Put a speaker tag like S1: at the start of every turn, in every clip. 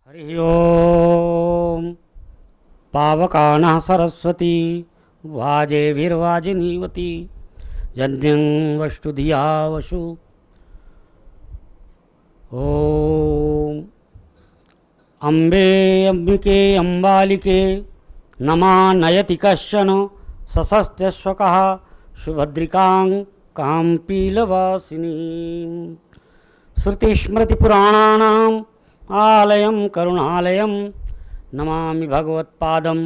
S1: हरि ओम पावकानः सरस्वती वाजेभिर्वाजिनीवती जन्यं वष्टु धिया वशु। ओम अम्बे अम्बिके अम्बालिके नमा नयति कश्चन सशस्त्यश्वकः सुभद्रिकां काम्पीलवासिनी। श्रुतिस्मृतिपुराणानाम् आलयं करुणालयं नमामि भगवत्पादं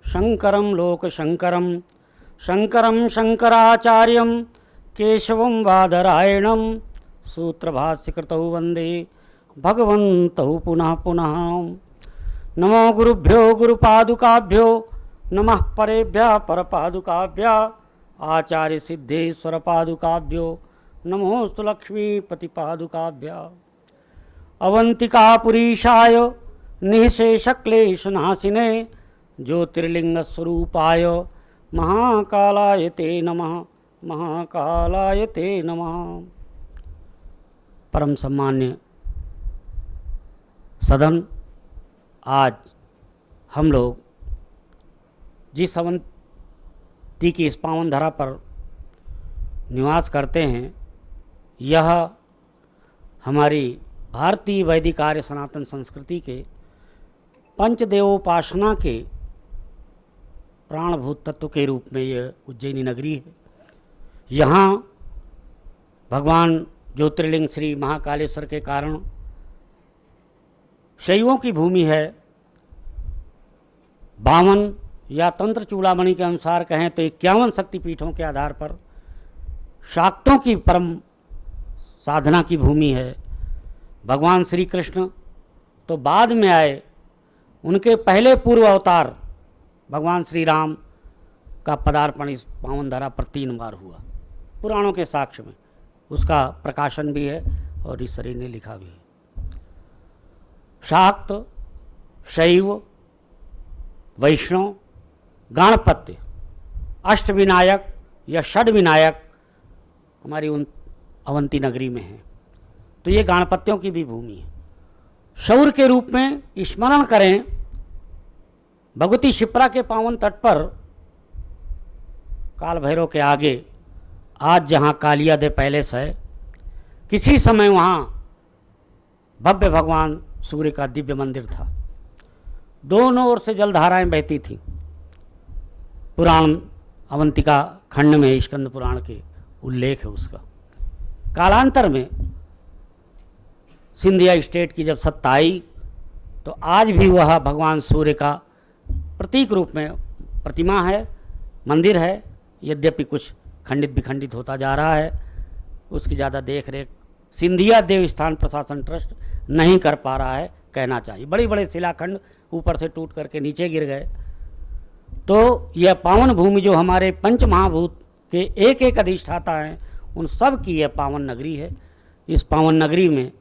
S1: शङ्करं लोकशङ्करं शङ्करं शङ्कराचार्यं केशवं बादरायणं सूत्रभाष्यकृतौ वन्दे भगवन्तौ पुनः पुनः। नमो गुरुभ्यो गुरुपादुकाभ्यो नमः परेभ्यः परपादुकाभ्यः आचार्यसिद्धेश्वरपादुकाभ्यो नमोस्तु लक्ष्मीपतिपादुकाभ्यः। अवंतिकापुरीशाय निःशेषक्लेशनाशिने ज्योतिर्लिंगस्वरूपाय महाकालाय ते नमः महाकालाय ते नमः। परम सम्मान्य सदन, आज हम लोग जिस अवंती की इस पावन धरा पर निवास करते हैं, यह हमारी भारतीय वैदिक आर्य सनातन संस्कृति के पंचदेवोपासना के प्राणभूत तत्व के रूप में यह उज्जैनी नगरी है। यहाँ भगवान ज्योतिर्लिंग श्री महाकालेश्वर के कारण शैवों की भूमि है। 52 या तंत्र चूड़ामणि के अनुसार कहें तो 51 शक्तिपीठों के आधार पर शाक्तों की परम साधना की भूमि है। भगवान श्री कृष्ण तो बाद में आए, उनके पहले पूर्व अवतार भगवान श्री राम का पदार्पण इस पावन धरा पर 3 बार हुआ। पुराणों के साक्ष्य में उसका प्रकाशन भी है और इस शरीर ने लिखा भी है। शाक्त, शैव, वैष्णव, गणपत्य, अष्टविनायक या षड्विनायक हमारी उन अवंती नगरी में है। तो ये गणपत्यों की भी भूमि है। शौर के रूप में स्मरण करें, भगवती शिप्रा के पावन तट पर काल भैरव के आगे आज जहाँ कालियादेव पैलेस है, किसी समय वहाँ भव्य भगवान सूर्य का दिव्य मंदिर था। दोनों ओर से जलधाराएं बहती थीं। पुराण अवंतिका खंड में स्कंद पुराण के उल्लेख है उसका। कालांतर में सिंधिया स्टेट की जब सत्ता आई तो आज भी वह भगवान सूर्य का प्रतीक रूप में प्रतिमा है, मंदिर है। यद्यपि कुछ खंडित विखंडित होता जा रहा है, उसकी ज़्यादा देख रेख सिंधिया देवस्थान प्रशासन ट्रस्ट नहीं कर पा रहा है, कहना चाहिए। बड़े बड़े शिलाखंड ऊपर से टूट करके नीचे गिर गए। तो यह पावन भूमि जो हमारे पंच महाभूत के एक एक अधिष्ठाता हैं, उन सब की यह पावन नगरी है। इस पावन नगरी में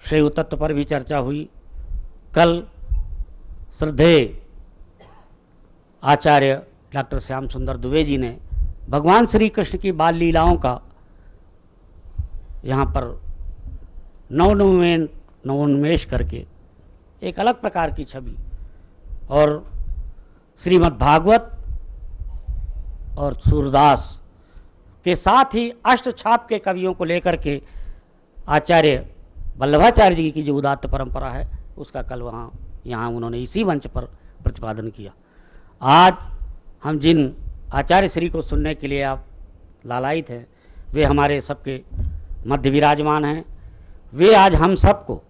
S1: शैव तत्व पर भी चर्चा हुई। कल श्रद्धेय आचार्य डॉक्टर श्याम सुंदर दुबे जी ने भगवान श्री कृष्ण की बाल लीलाओं का यहाँ पर नवोन्मेष करके एक अलग प्रकार की छवि, और श्रीमद् भागवत और सूरदास के साथ ही अष्टछाप के कवियों को लेकर के आचार्य वल्लभाचार्य जी की जो उदात्त परंपरा है, उसका कल यहाँ उन्होंने इसी मंच पर प्रतिपादन किया। आज हम जिन आचार्य श्री को सुनने के लिए आप लालायित हैं, वे हमारे सबके मध्य विराजमान हैं। वे आज हम सबको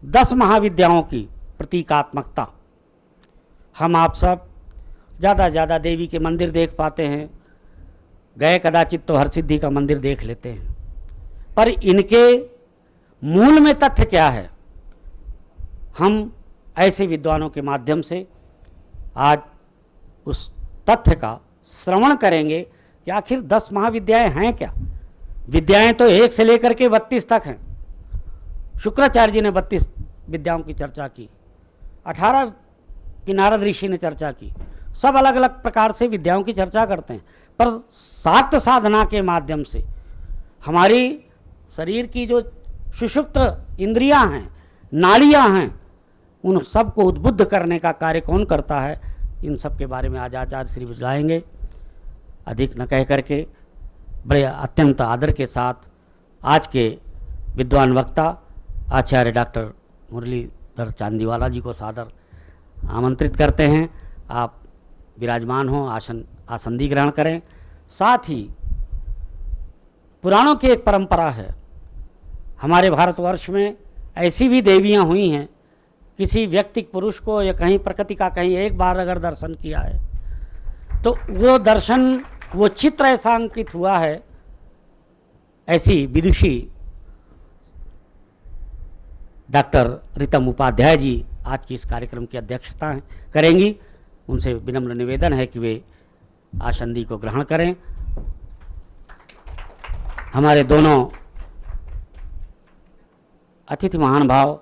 S1: 10 महाविद्याओं की प्रतीकात्मकता, हम आप सब ज़्यादा से ज़्यादा देवी के मंदिर देख पाते हैं, गए कदाचित तो हरसिद्धि का मंदिर देख लेते हैं, पर इनके मूल में तथ्य क्या है, हम ऐसे विद्वानों के माध्यम से आज उस तथ्य का श्रवण करेंगे कि आखिर 10 महाविद्याएं हैं क्या। विद्याएं तो 1 से लेकर के 32 तक हैं। शुक्राचार्य जी ने 32 विद्याओं की चर्चा की, 18 की नारद ऋषि ने चर्चा की। सब अलग अलग प्रकार से विद्याओं की चर्चा करते हैं, पर सात साधना के माध्यम से हमारी शरीर की जो सुषुप्त इंद्रियां हैं, नाड़ियां हैं, उन सबको उद्बुद्ध करने का कार्य कौन करता है, इन सब के बारे में आज आचार्य श्री बुझाएंगे। अधिक न कह करके बड़े अत्यंत आदर के साथ आज के विद्वान वक्ता आचार्य डॉक्टर मुरलीधर चांदीवाला जी को सादर आमंत्रित करते हैं। आप विराजमान हों, आसंदी ग्रहण करें। साथ ही पुराणों की एक परंपरा है, हमारे भारतवर्ष में ऐसी भी देवियां हुई हैं, किसी व्यक्ति पुरुष को या कहीं प्रकृति का कहीं एक बार अगर दर्शन किया है तो वो दर्शन, वो चित्र ऐसा अंकित हुआ है। ऐसी विदुषी डॉक्टर रीतम उपाध्याय जी आज की इस कार्यक्रम की अध्यक्षता करेंगी। उनसे विनम्र निवेदन है कि वे आसंदी को ग्रहण करें। हमारे दोनों अतिथि महान भाव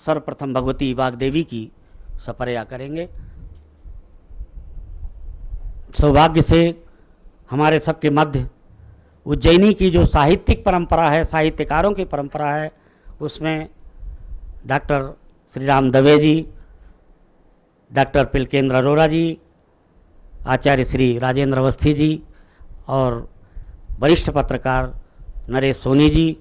S1: सर्वप्रथम भगवती वाग्देवी की सपर्या करेंगे। सौभाग्य से हमारे सबके मध्य उज्जैनी की जो साहित्यिक परंपरा है, साहित्यकारों की परंपरा है, उसमें डॉक्टर श्री राम दवे जी, डॉक्टर पिलकेंद्र अरोड़ा जी, आचार्य श्री राजेंद्र अवस्थी जी और वरिष्ठ पत्रकार नरेश सोनी जी,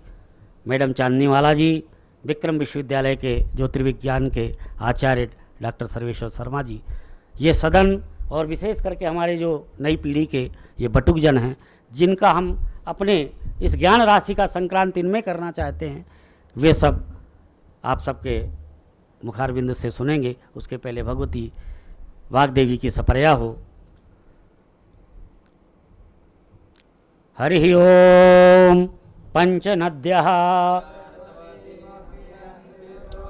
S1: मैडम चांदनीवाला जी, विक्रम विश्वविद्यालय के ज्योतिर्विज्ञान के आचार्य डॉक्टर सर्वेश्वर शर्मा जी, ये सदन और विशेष करके हमारे जो नई पीढ़ी के ये बटुकजन हैं, जिनका हम अपने इस ज्ञान राशि का संक्रांति इनमें करना चाहते हैं, वे सब आप सबके मुखारबिंद से सुनेंगे। उसके पहले भगवती वाग्देवी की सपर्या हो। हरि ओम पंचनद्यः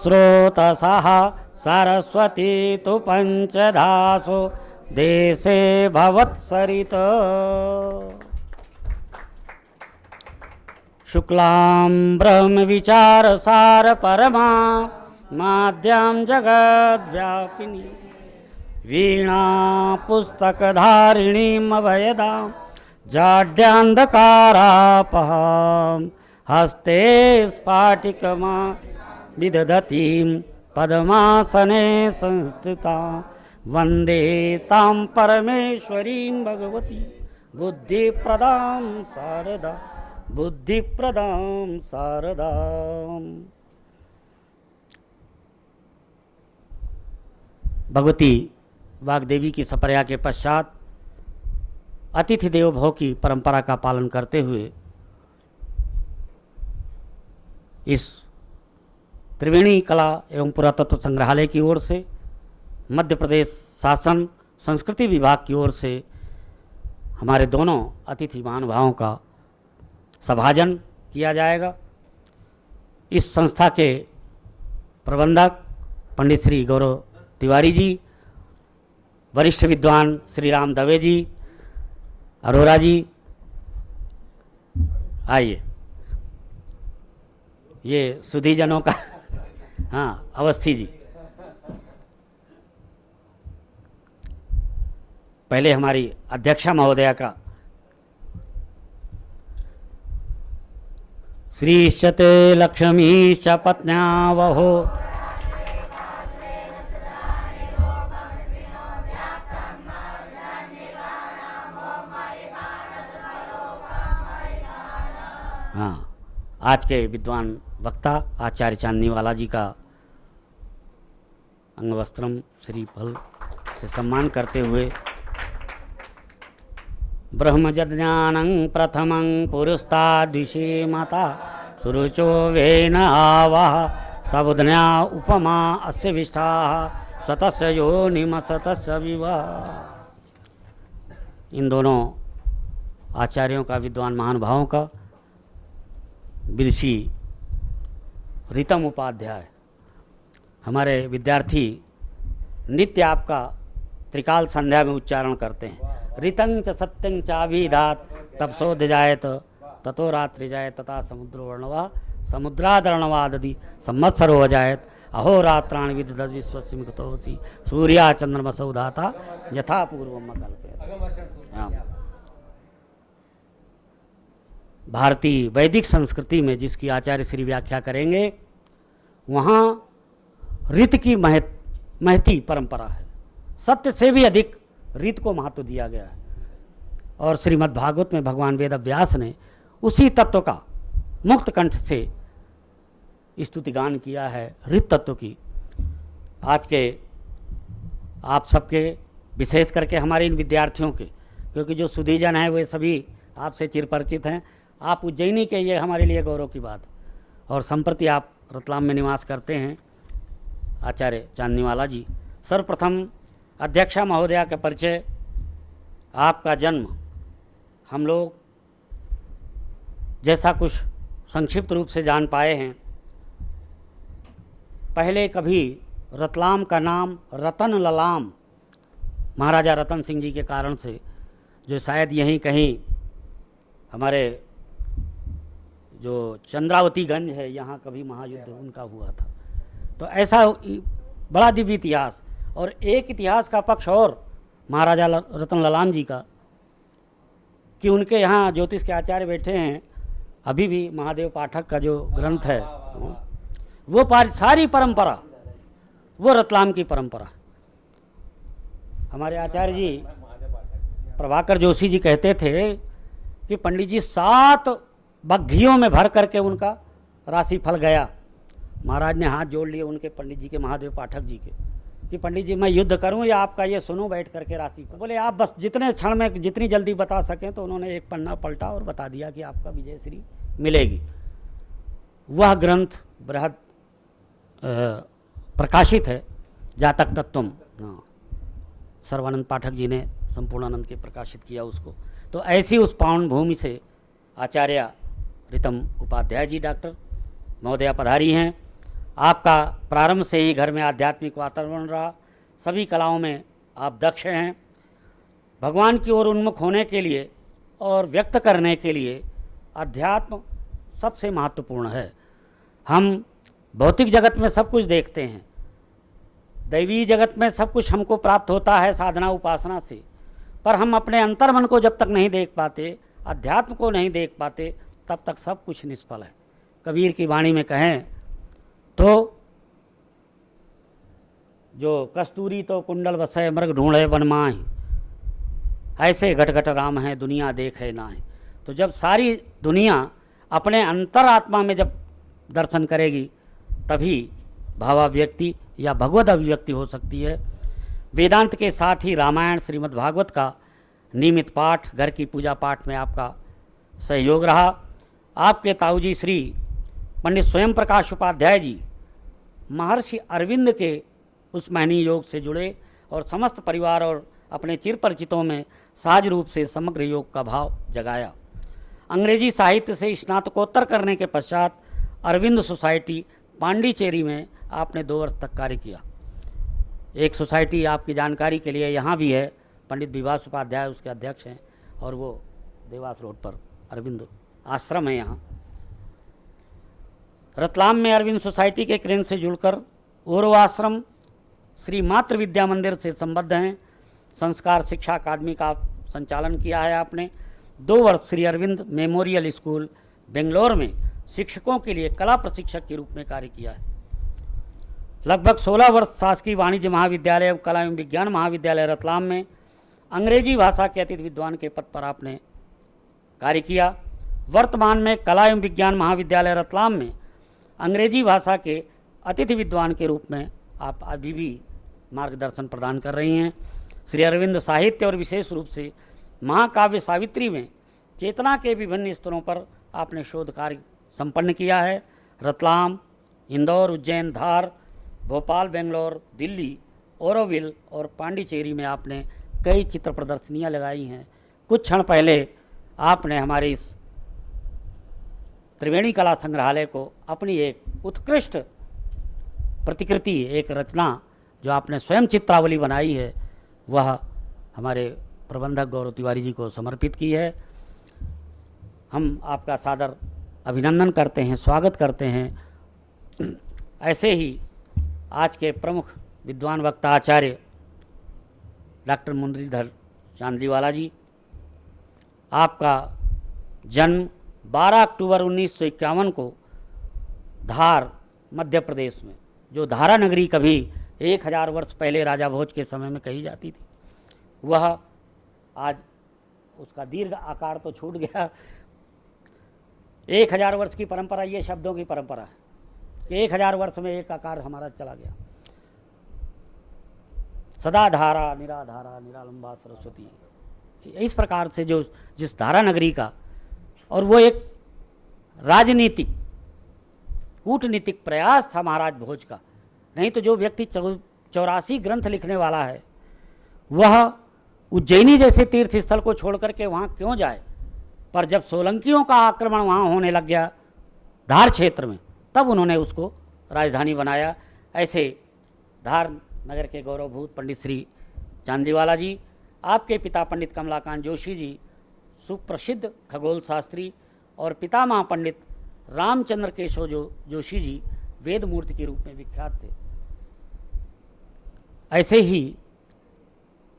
S1: स्रोतसः सरस्वती तु पंचधासो देशे भवत्सरित शुक्लां ब्रह्म विचार सार परमा माद्यां जगद्व्यापिनी वीणा पुस्तकधारिणीं अभयदां जाड्यान्धकारापहां हस्ते स्फाटिकमा विदधतीं पद्मासने संस्थितां वन्दे तां परमेश्वरीं भगवती बुद्धिप्रदां शारदा बुद्धिप्रदां शारदाम्। भगवती वाग्देवी की सपर्या के पश्चात अतिथि देवो भव की परंपरा का पालन करते हुए इस त्रिवेणी कला एवं पुरातत्व संग्रहालय की ओर से, मध्य प्रदेश शासन संस्कृति विभाग की ओर से हमारे दोनों अतिथि महानुभावों का सभाजन किया जाएगा। इस संस्था के प्रबंधक पंडित श्री गौरव तिवारी जी, वरिष्ठ विद्वान श्री राम दवे जी, अरोड़ा जी, आइए। ये सुधीजनों का हाँ, अवस्थी जी। पहले हमारी अध्यक्षा महोदया का श्रीश्चते लक्ष्मीश्च पत्न्यावहो हाँ, आज के विद्वान वक्ता आचार्य चांदनीवाला जी का अंगवस्त्रम श्री फल से सम्मान करते हुए ब्रह्मज्ञानं प्रथमं पुरुस्ताद्विषे माता सुरुचो वेन आवाह सबुधन्या उपमा अस्य विष्ठाः सतस्य योनिम सतस्य विवाह। इन दोनों आचार्यों का, विद्वान महानुभावों का, विदुषी रीतम उपाध्याय, हमारे विद्यार्थी नित्य आपका त्रिकाल संध्या में उच्चारण करते हैं। ऋतं च सत्यं चाभिधात तपसोध जायत ततो रात्रि जायत तथा समुद्रो वर्णवा समुद्रादर्णवादि संवत्सरो अजायत अहोरात्राणि विदधत विश्वस्य मुक्तोऽसि सूर्या चंद्रमसौ धाता यथा पूर्वम कल्पयत्। भारतीय वैदिक संस्कृति में जिसकी आचार्य श्री व्याख्या करेंगे, वहाँ रीत की महती परंपरा है। सत्य से भी अधिक रीत को महत्व दिया गया है। और श्रीमद् भागवत में भगवान वेद व्यास ने उसी तत्व का मुक्त कंठ से स्तुतिगान किया है, रीत तत्व की। आज के आप सबके, विशेष करके हमारे इन विद्यार्थियों के, क्योंकि जो सुधीजन हैं वे सभी आपसे चिरपरिचित हैं। आप उज्जैनी के, ये हमारे लिए गौरव की बात है। और संप्रति आप रतलाम में निवास करते हैं, आचार्य चांदनीवाला जी। सर्वप्रथम अध्यक्षा महोदया का परिचय। आपका जन्म हम लोग जैसा कुछ संक्षिप्त रूप से जान पाए हैं, पहले कभी रतलाम का नाम रतन ललाम, महाराजा रतन सिंह जी के कारण से, जो शायद यहीं कहीं हमारे जो चंद्रावतीगंज है यहाँ कभी महायुद्ध उनका हुआ था। तो ऐसा बड़ा दिव्य इतिहास। और एक इतिहास का पक्ष और महाराजा रतन ललाम जी का, कि उनके यहाँ ज्योतिष के आचार्य बैठे हैं, अभी भी महादेव पाठक का जो ग्रंथ है वो सारी परंपरा वो रतलाम की परंपरा। हमारे आचार्य जी प्रभाकर जोशी जी कहते थे कि पंडित जी 7 बग्घियों में भर करके उनका राशिफल गया। महाराज ने हाथ जोड़ लिए उनके, पंडित जी के, महादेव पाठक जी के, कि पंडित जी मैं युद्ध करूं या आपका ये सुनूं बैठ करके राशिफल। बोले आप बस जितने क्षण में जितनी जल्दी बता सकें। तो उन्होंने एक पन्ना पलटा और बता दिया कि आपका विजयश्री मिलेगी। वह ग्रंथ बृहद प्रकाशित है, जातक तत्वम, सर्वानंद पाठक जी ने संपूर्णानंद के प्रकाशित किया उसको। तो ऐसी उस पावन भूमि से आचार्य रितम उपाध्याय जी डॉक्टर महोदया पधारी हैं। आपका प्रारंभ से ही घर में आध्यात्मिक वातावरण रहा, सभी कलाओं में आप दक्ष हैं। भगवान की ओर उन्मुख होने के लिए और व्यक्त करने के लिए अध्यात्म सबसे महत्वपूर्ण है। हम भौतिक जगत में सब कुछ देखते हैं, दैवी जगत में सब कुछ हमको प्राप्त होता है साधना उपासना से, पर हम अपने अंतर्मन को जब तक नहीं देख पाते, अध्यात्म को नहीं देख पाते, तब तक सब कुछ निष्फल है। कबीर की वाणी में कहें तो जो कस्तूरी तो कुंडल बसय मृग ढूंढे वन माहि, ऐसे घट घट राम है दुनिया देखे नाहि। तो जब सारी दुनिया अपने अंतरात्मा में जब दर्शन करेगी, तभी भावाव्यक्ति या भगवद अभिव्यक्ति हो सकती है। वेदांत के साथ ही रामायण श्रीमद् भागवत का नियमित पाठ, घर की पूजा पाठ में आपका सहयोग रहा। आपके ताऊजी श्री पंडित स्वयं प्रकाश उपाध्याय जी महर्षि अरविंद के उस महनीय योग से जुड़े और समस्त परिवार और अपने चिर परिचितों में सहज रूप से समग्र योग का भाव जगाया। अंग्रेजी साहित्य से स्नातकोत्तर करने के पश्चात अरविंद सोसाइटी पांडिचेरी में आपने 2 वर्ष तक कार्य किया। एक सोसाइटी आपकी जानकारी के लिए यहाँ भी है, पंडित विभास उपाध्याय उसके अध्यक्ष हैं, और वो देवास रोड पर अरविंद आश्रम है। यहाँ रतलाम में अरविंद सोसाइटी के केंद्र से जुड़कर औरव आश्रम, श्री मातृ विद्या मंदिर से संबद्ध हैं। संस्कार शिक्षा अकादमी का संचालन किया है आपने। 2 वर्ष श्री अरविंद मेमोरियल स्कूल बेंगलोर में शिक्षकों के लिए कला प्रशिक्षक के रूप में कार्य किया है। लगभग 16 वर्ष शासकीय वाणिज्य महाविद्यालय एवं कला एवं विज्ञान महाविद्यालय रतलाम में अंग्रेजी भाषा के अतिथि विद्वान के पद पर आपने कार्य किया। वर्तमान में कला एवं विज्ञान महाविद्यालय रतलाम में अंग्रेजी भाषा के अतिथि विद्वान के रूप में आप अभी भी मार्गदर्शन प्रदान कर रही हैं। श्री अरविंद साहित्य और विशेष रूप से महाकाव्य सावित्री में चेतना के विभिन्न स्तरों पर आपने शोध कार्य संपन्न किया है। रतलाम, इंदौर, उज्जैन, धार, भोपाल, बेंगलोर, दिल्ली, ओरोविल और पांडिचेरी में आपने कई चित्र प्रदर्शनियाँ लगाई हैं। कुछ क्षण पहले आपने हमारे इस त्रिवेणी कला संग्रहालय को अपनी एक उत्कृष्ट प्रतिकृति, एक रचना जो आपने स्वयं चित्रावली बनाई है, वह हमारे प्रबंधक गौरव तिवारी जी को समर्पित की है। हम आपका सादर अभिनंदन करते हैं, स्वागत करते हैं। ऐसे ही आज के प्रमुख विद्वान वक्ता आचार्य डॉक्टर मुरलीधर चांदलीवाला जी, आपका जन्म 12 अक्टूबर 1951 को धार मध्य प्रदेश में, जो धारा नगरी कभी 1000 वर्ष पहले राजा भोज के समय में कही जाती थी, वह आज उसका दीर्घ आकार तो छूट गया। 1000 वर्ष की परंपरा, ये शब्दों की परंपरा है कि 1000 वर्ष में एक आकार हमारा चला गया। सदा धारा निराधारा निरालंबा सरस्वती, इस प्रकार से जो जिस धारा नगरी का, और वो एक राजनीतिक कूटनीतिक प्रयास था महाराज भोज का। नहीं तो जो व्यक्ति 84 ग्रंथ लिखने वाला है, वह उज्जैनी जैसे तीर्थ स्थल को छोड़ करके वहाँ क्यों जाए। पर जब सोलंकियों का आक्रमण वहाँ होने लग गया धार क्षेत्र में, तब उन्होंने उसको राजधानी बनाया। ऐसे धार नगर के गौरवभूत पंडित श्री चांदीवाला जी, आपके पिता पंडित कमलाकांत जोशी जी सुप्रसिद्ध खगोल शास्त्री, और पितामह पंडित रामचंद्र केशव जोशी जी वेद मूर्ति के रूप में विख्यात थे। ऐसे ही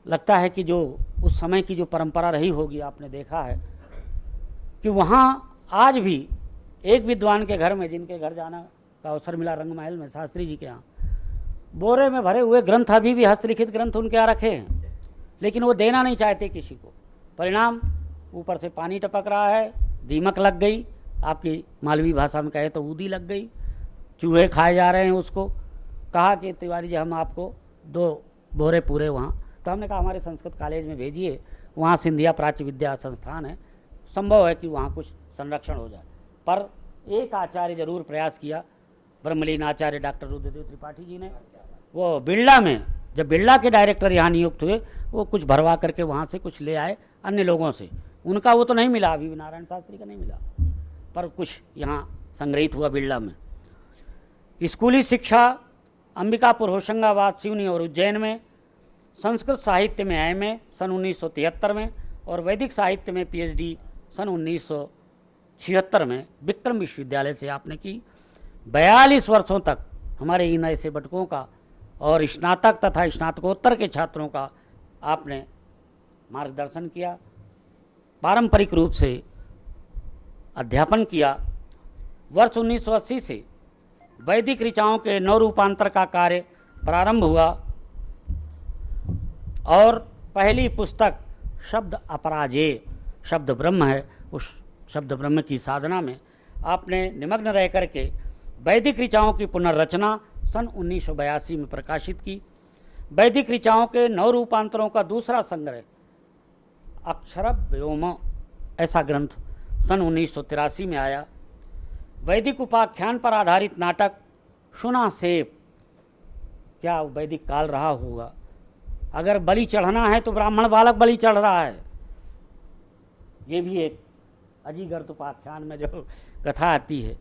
S1: लगता है कि जो उस समय की जो परंपरा रही होगी, आपने देखा है कि वहाँ आज भी एक विद्वान के घर में, जिनके घर जाना का अवसर मिला रंगमहल में, शास्त्री जी के यहाँ, बोरे में भरे हुए ग्रंथ, अभी भी हस्तलिखित ग्रंथ उनके यहाँ रखे हैं, लेकिन वो देना नहीं चाहते किसी को। परिणाम, ऊपर से पानी टपक रहा है, दीमक लग गई, आपकी मालवी भाषा में कहे तो ऊदी लग गई, चूहे खाए जा रहे हैं उसको। कहा कि तिवारी जी हम आपको 2 बोरे पूरे वहाँ, तो हमने कहा हमारे संस्कृत कॉलेज में भेजिए, वहाँ सिंधिया प्राच्य विद्या संस्थान है, संभव है कि वहाँ कुछ संरक्षण हो जाए। पर एक आचार्य जरूर प्रयास किया, ब्रह्मलीन आचार्य डॉक्टर रुद्रदेव त्रिपाठी जी ने, वो बिरला में, जब बिरला के डायरेक्टर यहाँ नियुक्त हुए, वो कुछ भरवा करके वहाँ से कुछ ले आए अन्य लोगों से। उनका वो तो नहीं मिला, अभी नारायण शास्त्री का नहीं मिला, पर कुछ यहाँ संग्रहित हुआ बिरला में। स्कूली शिक्षा अंबिकापुर, होशंगाबाद, सिवनी और उज्जैन में, संस्कृत साहित्य में एमए सन 1973 में, और वैदिक साहित्य में पीएचडी सन 1976 में विक्रम विश्वविद्यालय से आपने की। 42 वर्षों तक हमारे इन ऐसे बटकों का और स्नातक तथा स्नातकोत्तर के छात्रों का आपने मार्गदर्शन किया, पारंपरिक रूप से अध्यापन किया। वर्ष 1980 से वैदिक ऋचाओं के नवरूपांतर का कार्य प्रारंभ हुआ, और पहली पुस्तक शब्द अपराजेय, शब्द ब्रह्म है, उस शब्द ब्रह्म की साधना में आपने निमग्न रह करके वैदिक ऋचाओं की पुनर्रचना सन 1982 में प्रकाशित की। वैदिक ऋचाओं के 9 रूपांतरों का दूसरा संग्रह अक्षरव्योम, ऐसा ग्रंथ सन 1983 में आया। वैदिक उपाख्यान पर आधारित नाटक सुना सेप, क्या वैदिक काल रहा होगा, अगर बलि चढ़ना है तो ब्राह्मण बालक बलि चढ़ रहा है। ये भी एक अजीगर्त उपाख्यान में जो कथा आती है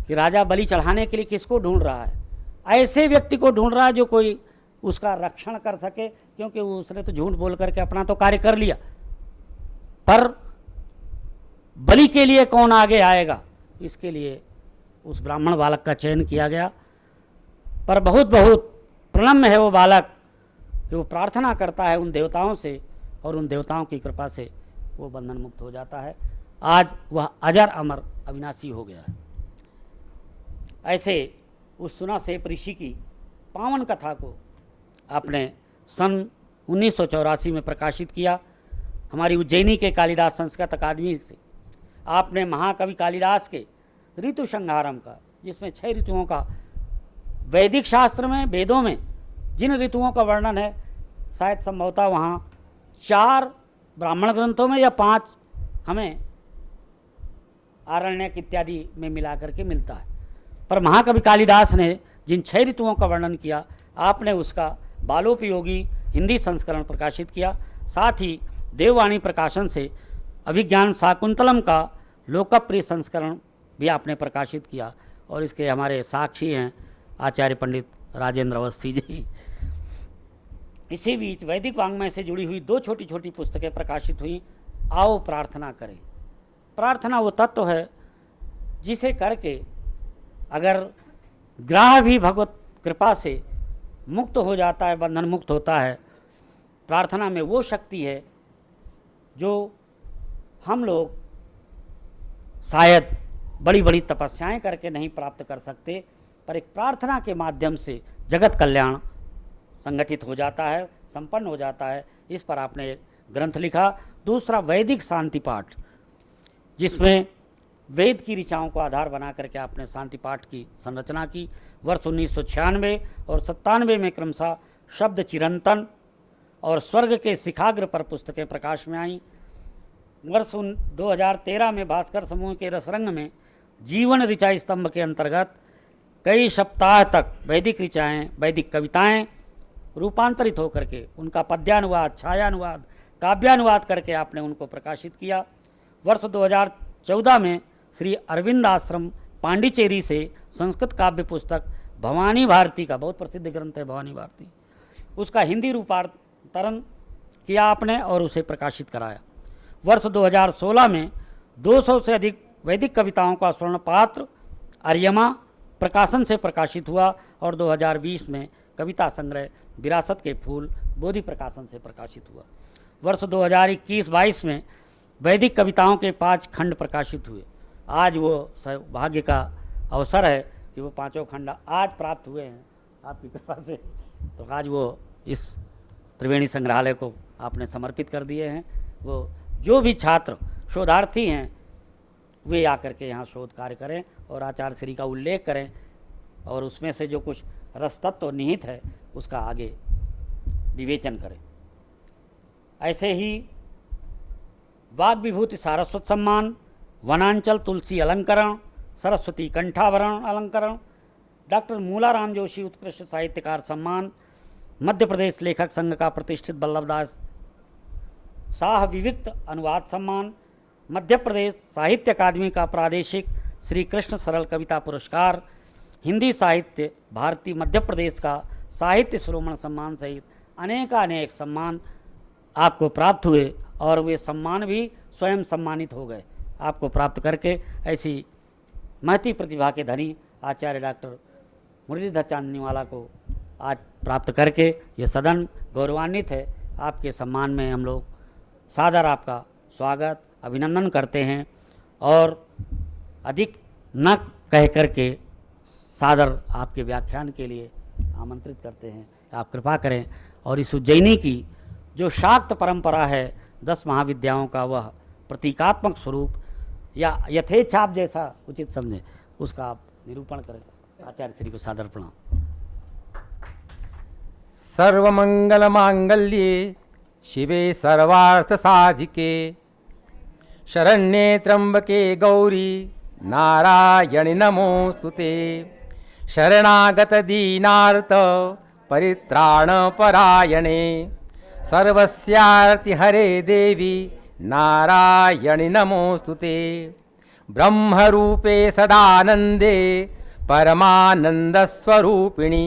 S1: कि राजा बलि चढ़ाने के लिए किसको ढूंढ रहा है, ऐसे व्यक्ति को ढूंढ रहा है जो कोई उसका रक्षण कर सके, क्योंकि उसने तो झूठ बोल करके अपना तो कार्य कर लिया, पर बलि के लिए कौन आगे आएगा, इसके लिए उस ब्राह्मण बालक का चयन किया गया। पर बहुत बहुत प्रणम्य है वो बालक कि वो प्रार्थना करता है उन देवताओं से, और उन देवताओं की कृपा से वो बंधन मुक्त हो जाता है। आज वह अजर अमर अविनाशी हो गया है। ऐसे उस सुना सेप ऋषि की पावन कथा को आपने सन 1984 में प्रकाशित किया। हमारी उज्जैनी के कालिदास संस्कृत अकादमी से आपने महाकवि कालिदास के ऋतु संहारम का, जिसमें 6 ऋतुओं का वैदिक शास्त्र में, वेदों में जिन ऋतुओं का वर्णन है, शायद संभवतः वहाँ 4 ब्राह्मण ग्रंथों में या 5 हमें आरण्यक इत्यादि में मिला करके मिलता है, पर महाकवि कालिदास ने जिन 6 ऋतुओं का वर्णन किया, आपने उसका बालोपयोगी हिंदी संस्करण प्रकाशित किया। साथ ही देववाणी प्रकाशन से अभिज्ञान शाकुंतलम का लोकप्रिय संस्करण भी आपने प्रकाशित किया, और इसके हमारे साक्षी हैं आचार्य पंडित राजेंद्र अवस्थी जी। इसी बीच वैदिक वांग्मय से जुड़ी हुई 2 छोटी छोटी पुस्तकें प्रकाशित हुई। आओ प्रार्थना करें। प्रार्थना वो तत्व है जिसे करके अगर ग्राह भी भगवत कृपा से मुक्त हो जाता है, बंधन मुक्त होता है। प्रार्थना में वो शक्ति है जो हम लोग शायद बड़ी बड़ी तपस्याएं करके नहीं प्राप्त कर सकते, पर एक प्रार्थना के माध्यम से जगत कल्याण संगठित हो जाता है, संपन्न हो जाता है। इस पर आपने एक ग्रंथ लिखा। दूसरा वैदिक शांति पाठ, जिसमें वेद की ऋचाओं को आधार बना करके आपने शांति पाठ की संरचना की। वर्ष 1996 और 97 में क्रमशः शब्द चिरंतन और स्वर्ग के शिखाग्र पर पुस्तकें प्रकाश में आईं। वर्ष 2013 में भास्कर समूह के रसरंग में जीवन ऋचा स्तंभ के अंतर्गत कई सप्ताह तक वैदिक ऋचाएँ, वैदिक कविताएं रूपांतरित होकर के उनका पद्यानुवाद, छायानुवाद, काव्यानुवाद करके आपने उनको प्रकाशित किया। वर्ष 2014 में श्री अरविंद आश्रम पांडिचेरी से संस्कृत काव्य पुस्तक भवानी भारती का, बहुत प्रसिद्ध ग्रंथ है भवानी भारती, उसका हिंदी रूपांतरण किया आपने और उसे प्रकाशित कराया। वर्ष 2016 में 200 से अधिक वैदिक कविताओं का स्वर्ण पात्र आर्यमा प्रकाशन से प्रकाशित हुआ और 2020 में कविता संग्रह विरासत के फूल बोधि प्रकाशन से प्रकाशित हुआ। वर्ष 2021-22 में वैदिक कविताओं के 5 खंड प्रकाशित हुए। आज वो सौभाग्य का अवसर है कि वो 5 खंड आज प्राप्त हुए हैं आपकी कृपा से। तो आज वो इस त्रिवेणी संग्रहालय को आपने समर्पित कर दिए हैं। वो जो भी छात्र शोधार्थी हैं वे आकर के यहाँ शोध कार्य करें और आचार्य श्री का उल्लेख करें और उसमें से जो कुछ रसतत्व निहित है उसका आगे विवेचन करें। ऐसे ही वाग विभूति सारस्वत सम्मान, वनांचल तुलसी अलंकरण, सरस्वती कंठाभरण अलंकरण, डॉक्टर मूलाराम जोशी उत्कृष्ट साहित्यकार सम्मान, मध्य प्रदेश लेखक संघ का प्रतिष्ठित वल्लभदास शाह विविक्त अनुवाद सम्मान, मध्य प्रदेश साहित्य अकादमी का प्रादेशिक श्री कृष्ण सरल कविता पुरस्कार, हिंदी साहित्य भारती मध्य प्रदेश का साहित्य शिरोमणि सम्मान सहित अनेकानेक सम्मान आपको प्राप्त हुए और वे सम्मान भी स्वयं सम्मानित हो गए। आपको प्राप्त करके ऐसी महती प्रतिभा के धनी आचार्य डॉक्टर मुरलीधर चांदनीवाला को आज प्राप्त करके ये सदन गौरवान्वित है। आपके सम्मान में हम लोग सादर आपका स्वागत अभिनंदन करते हैं और अधिक न कह करके सादर आपके व्याख्यान के लिए आमंत्रित करते हैं। आप कृपा करें और इस उज्जैनी की जो शाक्त परंपरा है 10 महाविद्याओं का, वह प्रतीकात्मक स्वरूप या यथेच्छा आप जैसा उचित समझें उसका आप निरूपण करें। आचार्य श्री को सादर प्रणाम।
S2: सर्वमंगल मांगल्ये शिवे सर्वार्थ साधिके शरण्ये त्र्यंबके गौरी नारायणि नमोस्तुते शरणागत दीनार्थ परित्राण परायणे सर्वस्यार्ति हरे देवी नारायणि नमोस्तुते ब्रह्मरूपे सदानंदे परमानंद स्वरूपिणी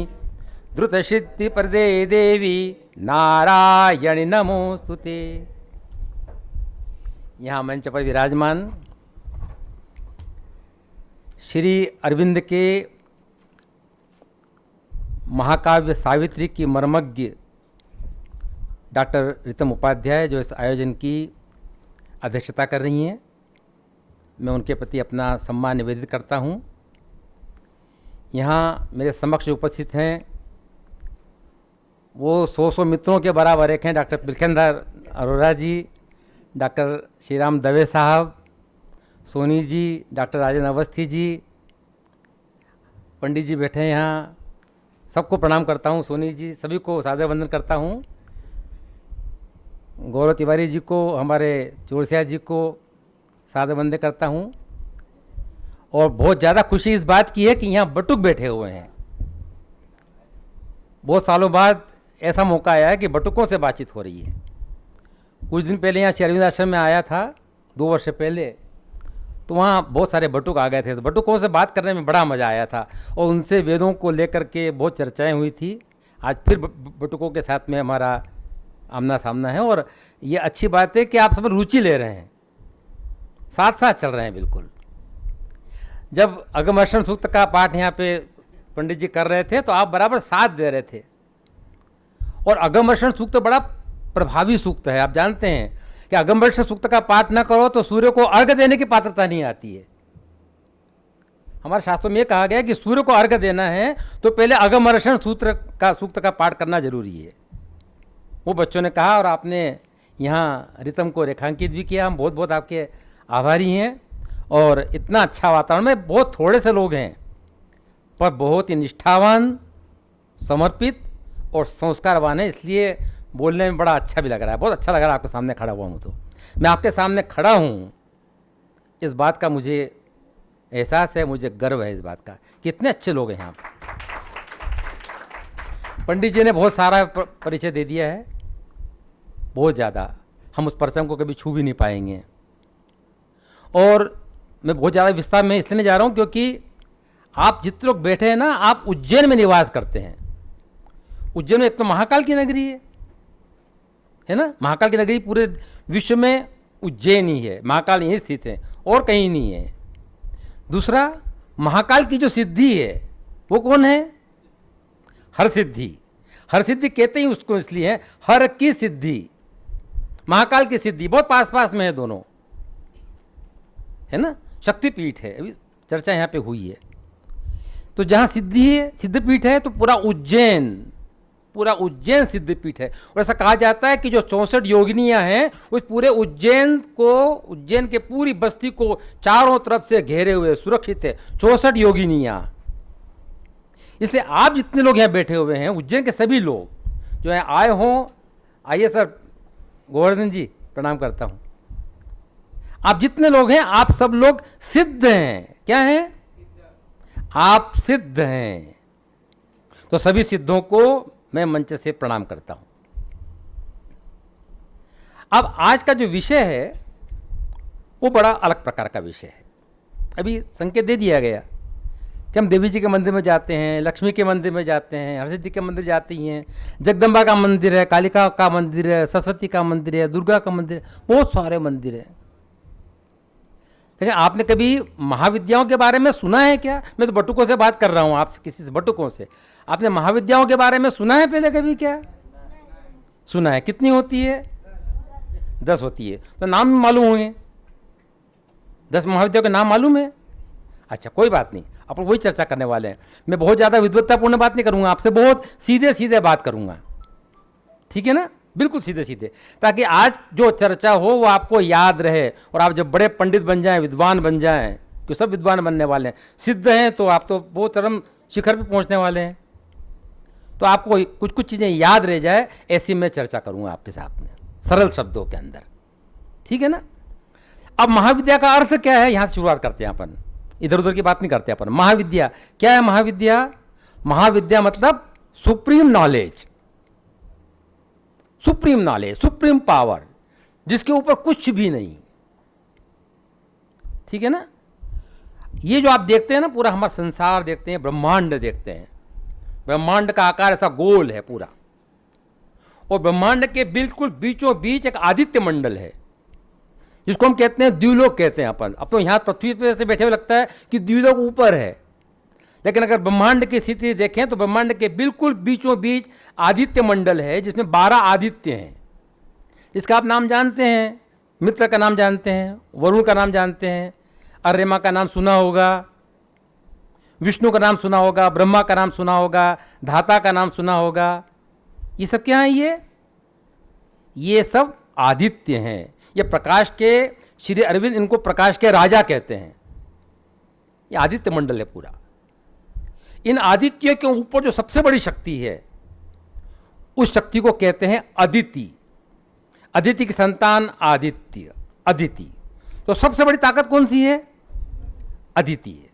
S2: द्रुतसिद्धिप्रदे देवी नारायणि नमोस्तुते। यहाँ मंच पर विराजमान श्री अरविंद के महाकाव्य सावित्री की मर्मज्ञ डॉक्टर रितम उपाध्याय जो इस आयोजन की अध्यक्षता कर रही हैं, मैं उनके प्रति अपना सम्मान निवेदित करता हूँ। यहाँ मेरे समक्ष उपस्थित हैं वो 100 मित्रों के बराबर एक हैं डॉक्टर बिलखेंद्र अरोरा जी, डॉक्टर श्रीराम दवे साहब, सोनी जी, डॉक्टर राजन अवस्थी जी, पंडित जी बैठे हैं यहाँ, सबको प्रणाम करता हूँ। सोनी जी सभी को सादर वंदन करता हूँ। गौरव तिवारी जी को, हमारे चोरसिया जी को सादर वंदन करता हूँ। और बहुत ज़्यादा खुशी इस बात की है कि यहाँ बटुक बैठे हुए हैं। बहुत सालों बाद ऐसा मौका आया है कि बटुकों से बातचीत हो रही है। कुछ दिन पहले यहाँ श्री अरविंद आश्रम में आया था 2 वर्ष पहले, तो वहाँ बहुत सारे बटुक आ गए थे। तो बटुकों से बात करने में बड़ा मज़ा आया था और उनसे वेदों को लेकर के बहुत चर्चाएं हुई थी। आज फिर बटुकों के साथ में हमारा आमना सामना है और ये अच्छी बात है कि आप सब रुचि ले रहे हैं, साथ साथ चल रहे हैं। बिल्कुल जब अगमर्षण सूक्त का पाठ यहाँ पे पंडित जी कर रहे थे तो आप बराबर साथ दे रहे थे। और अगमर्षण सूक्त बड़ा प्रभावी सूक्त है। आप जानते हैं कि अगमवृक्ष सूक्त का पाठ न करो तो सूर्य को अर्घ्य देने की पात्रता नहीं आती है। हमारे शास्त्रों में यह कहा गया है कि सूर्य को अर्घ्य देना है तो पहले अगमवर्ष सूक्त का पाठ करना जरूरी है। वो बच्चों ने कहा और आपने यहाँ रितम को रेखांकित भी किया। हम बहुत बहुत आपके आभारी हैं। और इतना अच्छा वातावरण में बहुत थोड़े से लोग हैं पर बहुत ही निष्ठावान, समर्पित और संस्कारवान है, इसलिए बोलने में बड़ा अच्छा भी लग रहा है। बहुत अच्छा लग रहा है आपके सामने खड़ा हुआ हूँ। तो मैं आपके सामने खड़ा हूँ, इस बात का मुझे एहसास है, मुझे गर्व है इस बात का कि इतने अच्छे लोग हैं यहाँ पर। पंडित जी ने बहुत सारा परिचय दे दिया है, बहुत ज़्यादा। हम उस परचम को कभी छू भी नहीं पाएंगे। और मैं बहुत ज़्यादा विस्तार में इसलिए नहीं जा रहा हूँ क्योंकि आप जितने लोग बैठे हैं ना, आप उज्जैन में निवास करते हैं। उज्जैन में एक तो महाकाल की नगरी है ना, महाकाल की नगरी पूरे विश्व में उज्जैन ही है, महाकाल यहीं स्थित है और कहीं नहीं है। दूसरा, महाकाल की जो सिद्धि है वो कौन है? हर सिद्धि। हर सिद्धि कहते ही उसको इसलिए है, हर की सिद्धि, महाकाल की सिद्धि बहुत पास पास में है दोनों, है ना। शक्तिपीठ है, अभी चर्चा यहाँ पे हुई है। तो जहाँ सिद्धि है, सिद्धपीठ है, तो पूरा उज्जैन सिद्धपीठ है। और ऐसा कहा जाता है कि जो 64 योगिनियाँ हैं उस पूरे उज्जैन के पूरी बस्ती को चारों तरफ से घेरे हुए सुरक्षित है 64 योगिनियाँ। इसलिए आप जितने लोग यहाँ बैठे हुए हैं, उज्जैन के सभी लोग जो है आए हों, आइए सर गोवर्धन जी, प्रणाम करता हूँ। आप जितने लोग हैं, आप सब लोग सिद्ध हैं। क्या हैं? आप सिद्ध हैं। तो सभी सिद्धों को मैं मंच से प्रणाम करता हूं। अब आज का जो विषय है वो बड़ा अलग प्रकार का विषय है। अभी संकेत दे दिया गया कि हम देवी जी के मंदिर में जाते हैं, लक्ष्मी के मंदिर में जाते हैं, हरसिद्धि के मंदिर जाती हैं, जगदम्बा का मंदिर है, कालिका का मंदिर है, सरस्वती का मंदिर है, दुर्गा का मंदिर है, बहुत सारे मंदिर हैं। लेकिन आपने कभी महाविद्याओं के बारे में सुना है क्या? मैं तो बटुकों से बात कर रहा हूँ आपसे, किसी से बटुकों से। आपने महाविद्याओं के बारे में सुना है पहले कभी क्या? सुना है। कितनी होती है? 10 होती है। तो नाम भी मालूम होंगे? 10 महाविद्याओं के नाम मालूम है? अच्छा, कोई बात नहीं, अपन वही चर्चा करने वाले हैं। मैं बहुत ज़्यादा विद्वत्तापूर्ण बात नहीं करूँगा आपसे, बहुत सीधे सीधे बात करूँगा, ठीक है ना, बिल्कुल सीधे सीधे, ताकि आज जो चर्चा हो वो आपको याद रहे और आप जब बड़े पंडित बन जाएं, विद्वान बन जाएं, क्योंकि सब विद्वान बनने वाले हैं, सिद्ध हैं, तो आप तो बहुत चरम शिखर पे पहुंचने वाले हैं। तो आपको कुछ कुछ चीज़ें याद रह जाए, ऐसी मैं चर्चा करूँगा आपके साथ में सरल शब्दों के अंदर, ठीक है ना। अब महाविद्या का अर्थ क्या है, यहाँ से शुरुआत करते हैं अपन, इधर उधर की बात नहीं करते अपन। महाविद्या क्या है? महाविद्या मतलब supreme knowledge, supreme knowledge, supreme power, जिसके ऊपर कुछ भी नहीं, ठीक है ना। ये जो आप देखते हैं ना, पूरा हमारा संसार देखते हैं, ब्रह्मांड देखते हैं, ब्रह्मांड का आकार ऐसा गोल है पूरा, और ब्रह्मांड के बिल्कुल बीचों बीच एक आदित्य मंडल है, जिसको हम कहते हैं द्युलोक कहते हैं अपन। अब तो यहाँ पृथ्वी पे से बैठे हुए लगता है कि द्युलोक ऊपर है, लेकिन अगर ब्रह्मांड की स्थिति देखें तो ब्रह्मांड के बिल्कुल बीचों बीच आदित्य मंडल है, जिसमें 12 आदित्य हैं। इसका आप नाम जानते हैं, मित्र का नाम जानते हैं, वरुण का नाम जानते हैं, अर्यमा का नाम सुना होगा, विष्णु का नाम सुना होगा, ब्रह्मा का नाम सुना होगा, धाता का नाम सुना होगा। ये सब क्या है? ये सब आदित्य हैं। ये प्रकाश के, श्री अरविंद इनको प्रकाश के राजा कहते हैं। ये आदित्य मंडल है पूरा। इन आदित्यों के ऊपर जो सबसे बड़ी शक्ति है, उस शक्ति को कहते हैं अदिति। अदिति की संतान आदित्य, अदिति। तो सबसे बड़ी ताकत कौन सी है? अदिति है।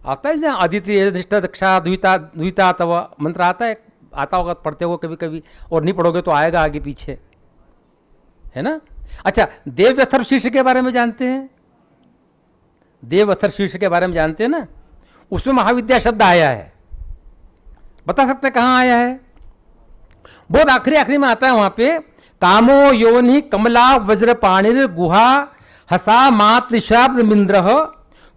S2: आता है ना, अदिति अधिष्ठा दक्षा द्विता तव मंत्र आता है, आता होगा, पढ़ते हो कभी कभी, और नहीं पढ़ोगे तो आएगा आगे पीछे, है ना। अच्छा, देव अथर्व शीर्ष के बारे में जानते हैं? देव अथर्व शीर्ष के बारे में जानते हैं ना, उसमें महाविद्या शब्द आया है। बता सकते हैं कहाँ आया है? बहुत आखिरी में आता है वहां पे, तामो योनि कमला वज्रपाणिर गुहा हसा मातृशाब्द मिंद्रह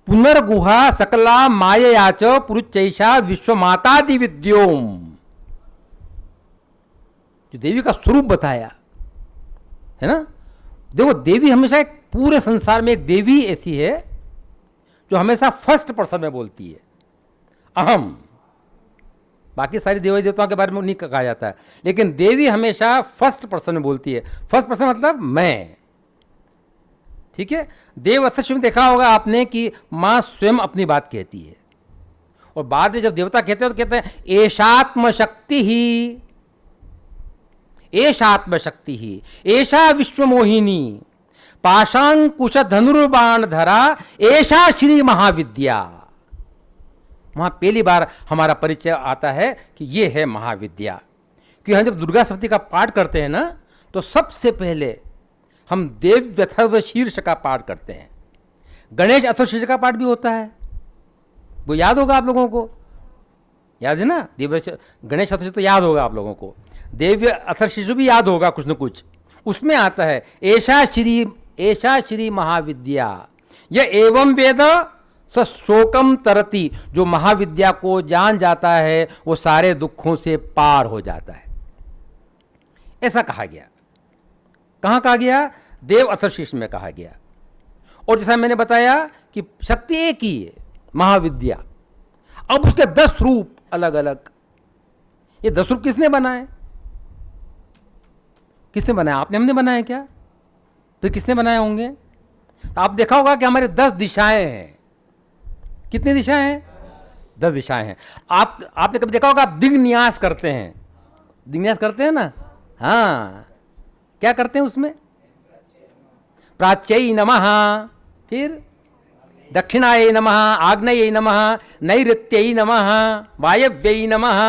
S2: पुनर्गुहा सकला माययाच पुरुचैषा विश्वमातादि विद्योम। जो देवी का स्वरूप बताया है ना, देखो देवी हमेशा एक पूरे संसार में एक देवी ऐसी है जो हमेशा फर्स्ट पर्सन में बोलती है, अहम। बाकी सारी देवी देवताओं के बारे में नहीं कहा जाता है, लेकिन देवी हमेशा फर्स्ट पर्सन में बोलती है। फर्स्ट पर्सन मतलब मैं, ठीक है। देव अथर्वशीर्ष में देखा होगा आपने कि मां स्वयं अपनी बात कहती है, और बाद में जब देवता कहते हैं तो कहते हैं एशात्म शक्ति ही, एशात्म शक्ति ही, एशा विश्वमोहिनी, पाशांकुश धनुर्बाण धरा, एशा श्री महाविद्या। वहां पहली बार हमारा परिचय आता है कि ये है महाविद्या। कि हम जब दुर्गा सप्तशती का पाठ करते हैं ना, तो सबसे पहले हम देव अथर्वशीर्ष का पाठ करते हैं। गणेश अथर्वशीर्ष का पाठ भी होता है, वो याद होगा आप लोगों को, याद है ना? गणेश अथर्वशीर्ष तो याद होगा आप लोगों को, देव्य अथर्वशीर्ष भी याद होगा कुछ न कुछ। उसमें आता है एशा श्री महाविद्या, यह एवं वेद स शोकम तरती। जो महाविद्या को जान जाता है वो सारे दुखों से पार हो जाता है, ऐसा कहा गया। कहाँ कहा गया? देव अथर्वशीर्ष में कहा गया। और जैसा मैंने बताया कि शक्ति एक ही है, महाविद्या। अब उसके 10 रूप अलग अलग। ये 10 रूप किसने बनाए? किसने बनाया? आपने, हमने बनाया क्या? फिर किसने बनाए होंगे? तो आप देखा होगा कि हमारे 10 दिशाएं हैं। कितनी दिशाएं हैं? 10 दिशाएं हैं। आपने कभी देखा होगा, आप दिग्न्यास करते हैं, दिग्न्यास करते हैं ना? हाँ, क्या करते हैं उसमें? प्राच्यै नमः, फिर दक्षिणायै नमः, आग्नेयै नमः, नैऋत्यै नमः, वायव्यै नमः,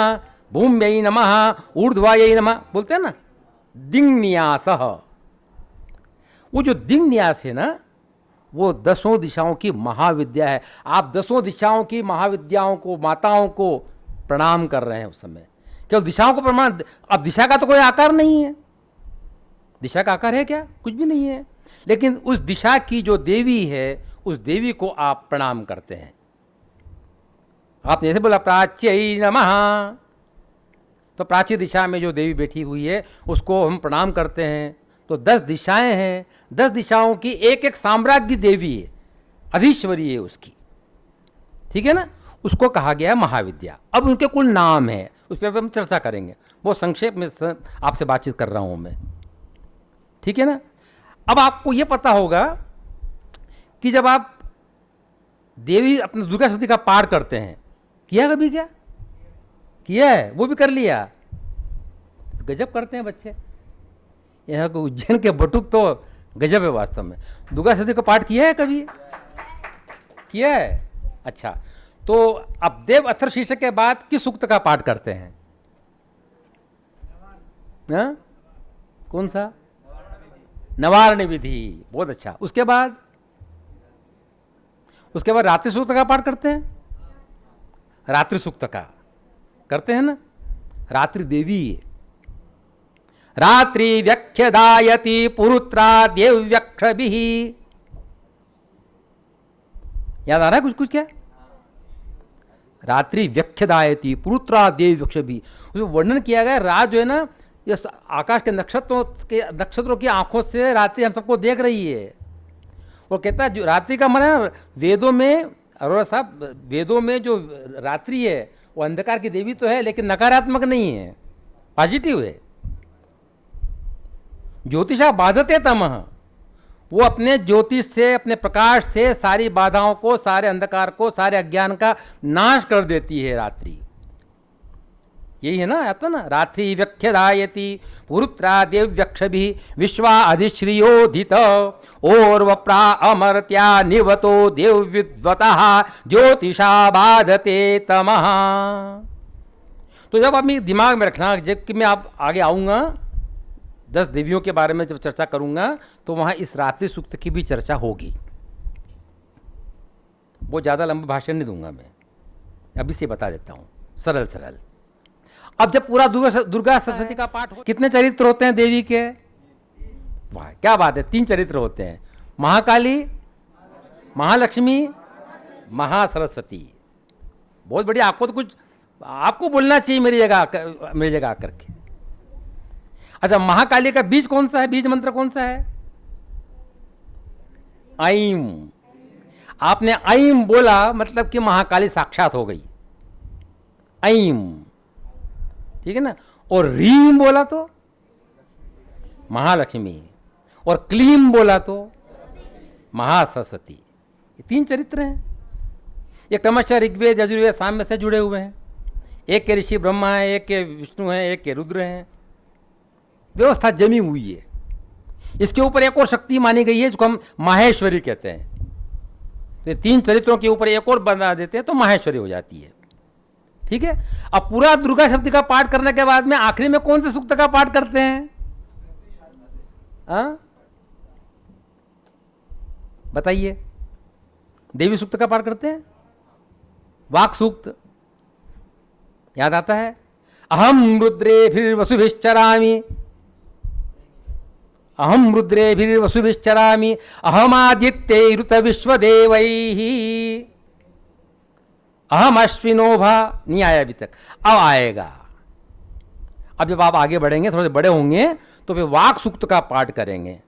S2: भूम्यै नमः, ऊर्ध्वायै नमः, बोलते हैं ना। दिग्न्यास, वो जो दिग्न्यास है ना, वो 10 दिशाओं की महाविद्या है। आप 10 दिशाओं की महाविद्याओं को, माताओं को प्रणाम कर रहे हैं उस समय। केवल दिशाओं को प्रणाम। अब दिशा का तो कोई आकार नहीं है, दिशा का आकार है क्या? कुछ भी नहीं है। लेकिन उस दिशा की जो देवी है, उस देवी को आप प्रणाम करते हैं। आपने जैसे बोला प्राच्यै नमः, तो प्राची दिशा में जो देवी बैठी हुई है उसको हम प्रणाम करते हैं। तो 10 दिशाएं हैं, 10 दिशाओं की एक एक साम्राज्य देवी है, अधीश्वरी है उसकी, ठीक है ना? उसको कहा गया महाविद्या। अब उनके कुल नाम है, उस पर हम चर्चा करेंगे, बहुत संक्षेप में आपसे बातचीत कर रहा हूं मैं, ठीक है ना? अब आपको यह पता होगा कि जब आप देवी अपने दुर्गा सप्तशती का पाठ करते हैं, किया कभी? क्या किया है? वो भी कर लिया। गजब करते हैं बच्चे। यहाँ को उज्जैन के बटुक तो गजब है वास्तव में। दुर्गा सप्तशती का पाठ किया है कभी? किया है? अच्छा, तो अब देव अथर्वशीर्ष के बाद किस सूक्त का पाठ करते हैं? हाँ? कौन सा? नवारण विधि। बहुत अच्छा। उसके बाद रात्रि सूक्त का पाठ करते हैं। रात्रि सूक्त का करते हैं ना? रात्रि देवी, रात्रि व्यख्यदायति पुरुत्रा देव्यक्षभिः। याद आ रहा है कुछ कुछ? क्या? रात्रि व्यख्यदायति पुरुत्रा देव्यक्षभिः। उसमें वर्णन किया गया, रात जो है ना, ये आकाश के नक्षत्रों की आंखों से रात्रि हम सबको देख रही है। और कहता है जो रात्रि का मन, वेदों में, अरोड़ा साहब, वेदों में जो रात्रि है वो अंधकार की देवी तो है, लेकिन नकारात्मक नहीं है, पॉजिटिव है। ज्योतिषा बाधते तमः, वो अपने ज्योतिष से, अपने प्रकाश से सारी बाधाओं को, सारे अंधकार को, सारे अज्ञान का नाश कर देती है रात्रि। यही है ना, आता ना, रात्रि व्यख्यदायति पुरुत्रा देव्यक्षभिः विश्वा अधिश्रियोधित ओर्वप्रा अमर्त्या निवतो देवविद्वतः ज्योतिषा बाधते तमः। तो जब आप दिमाग में रखना, जब कि मैं आप आगे आऊँगा 10 देवियों के बारे में जब चर्चा करूँगा, तो वहाँ इस रात्रि सूक्त की भी चर्चा होगी। वो ज़्यादा लंबा भाषण नहीं दूंगा मैं, अभी से बता देता हूँ, सरल सरल। अब जब पूरा दुर्गा सप्तशती का पाठ हो, कितने चरित्र होते हैं देवी के? वाह, क्या बात है, 3 चरित्र होते हैं, महाकाली, महालक्ष्मी, महासरस्वती। बहुत बढ़िया। आपको तो कुछ, आपको बोलना चाहिए मेरी जगह आकर के। अच्छा, महाकाली का बीज कौन सा है? बीज मंत्र कौन सा है? ऐम। आपने ऐम बोला मतलब कि महाकाली साक्षात हो गई, ऐम, ठीक है ना। और रीम बोला तो महालक्ष्मी, और क्लीम बोला तो महासरस्वती। ये 3 चरित्र हैं। ये क्रमशः ऋग्वेद, यजुर्वेद, सामवेद से जुड़े हुए हैं। एक के ऋषि ब्रह्मा है, एक के विष्णु हैं, एक के रुद्र हैं। व्यवस्था जमी हुई है। इसके ऊपर एक और शक्ति मानी गई है जिसको हम माहेश्वरी कहते हैं। तो ये 3 चरित्रों के ऊपर एक और बना देते हैं तो माहेश्वरी हो जाती है, ठीक है। अब पूरा दुर्गा शब्द का पाठ करने के बाद में आखिरी में कौन से सूक्त का पाठ करते हैं? बताइए। देवी सूक्त का पाठ करते हैं, वाक सूक्त याद आता है। अहम रुद्रेभिर्वसुभिश्चरामि, अहम रुद्रेभिर्वसुभिश्चरामि, अहमादित्यैरुत विश्वदेवैः, अहम अश्विनोभा। नहीं आया अभी तक, अब आएगा। अब जब आप आगे बढ़ेंगे, थोड़े बड़े होंगे, तो फिर वाक सूक्त का पाठ करेंगे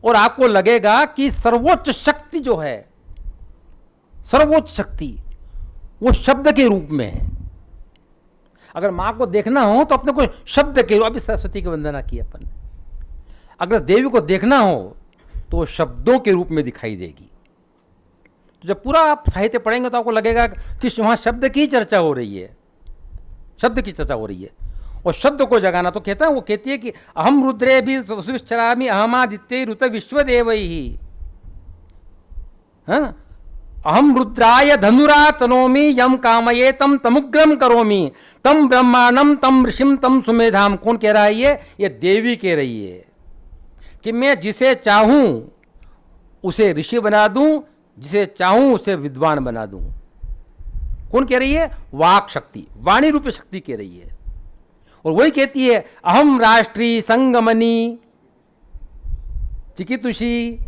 S2: और आपको लगेगा कि सर्वोच्च शक्ति जो है, सर्वोच्च शक्ति वो शब्द के रूप में है। अगर मां को देखना हो तो अपने को शब्द के रूप, अभी सरस्वती की वंदना की अपन। अगर देवी को देखना हो तो वो शब्दों के रूप में दिखाई देगी। तो जब पूरा आप साहित्य पढ़ेंगे तो आपको लगेगा कि वहां शब्द की चर्चा हो रही है, शब्द की चर्चा हो रही है। और शब्द को जगाना तो कहता है, वो कहती है कि अहम रुद्रे भी वसुश्चरामि, अहमादित्य ऋत विश्वदेवैहि, है ना। अहम रुद्राय धनुरा तनोमि, यम कामये तम तमुग्रम करोमि, तम ब्रह्मांडम तम ऋषिम तम सुमेधाम। कौन कह रहा है? ये देवी कह रही है कि मैं जिसे चाहूं उसे ऋषि बना दूं, जिसे चाहूं उसे विद्वान बना दूं। कौन कह रही है? वाक शक्ति, वाणी रूपी शक्ति कह रही है। और वही कहती है अहम राष्ट्री संगमनी चिकितुषी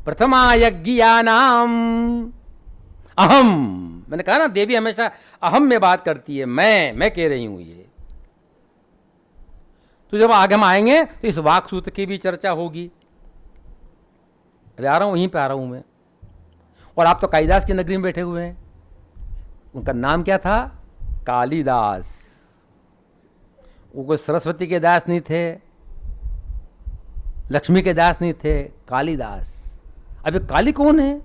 S2: प्रथमा यज्ञानाम। अहम, मैंने कहा ना देवी हमेशा अहम में बात करती है, मैं कह रही हूं ये। तो जब आगे हम आएंगे तो इस वाक सूत्र की भी चर्चा होगी। अरे आ रहा हूं, वहीं पे आ रहा हूं मैं। और आप तो कालिदास की नगरी में बैठे हुए हैं। उनका नाम क्या था? कालिदास। वो कोई सरस्वती के दास नहीं थे, लक्ष्मी के दास नहीं थे, कालिदास। अब ये काली कौन है?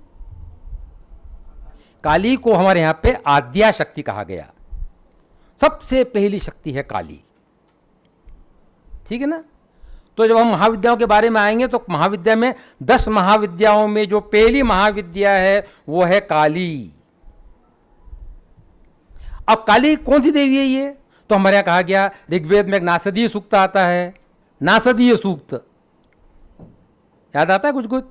S2: काली को हमारे यहां पे आद्या शक्ति कहा गया। सबसे पहली शक्ति है काली, ठीक है ना। तो जब हम महाविद्याओं के बारे में आएंगे तो महाविद्या में 10 महाविद्याओं में जो पहली महाविद्या है वो है काली। अब काली कौन सी देवी है ये? तो हमारे यहां कहा गया, ऋग्वेद में एक नासदीय सूक्त आता है, नासदीय सूक्त याद आता है कुछ कुछ।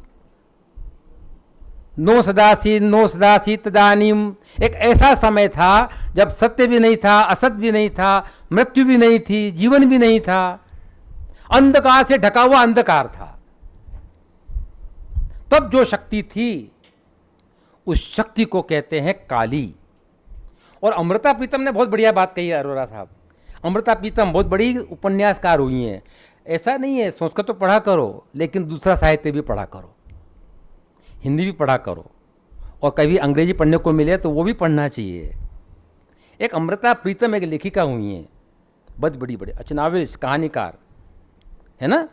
S2: नो सदासी तदानीम। एक ऐसा समय था जब सत्य भी नहीं था, असत भी नहीं था, मृत्यु भी नहीं थी, जीवन भी नहीं था, अंधकार से ढका हुआ अंधकार था। तब जो शक्ति थी उस शक्ति को कहते हैं काली। और अमृता प्रीतम ने बहुत बढ़िया बात कही है अरोरा साहब। अमृता प्रीतम बहुत बड़ी उपन्यासकार हुई हैं। ऐसा नहीं है, संस्कृत तो पढ़ा करो लेकिन दूसरा साहित्य भी पढ़ा करो, हिंदी भी पढ़ा करो, और कभी अंग्रेजी पढ़ने को मिले तो वो भी पढ़ना चाहिए। एक अमृता प्रीतम एक लेखिका हुई हैं, बहुत बड़ी बड़ी अच्छी नावेलिस्ट, कहानीकार है ना।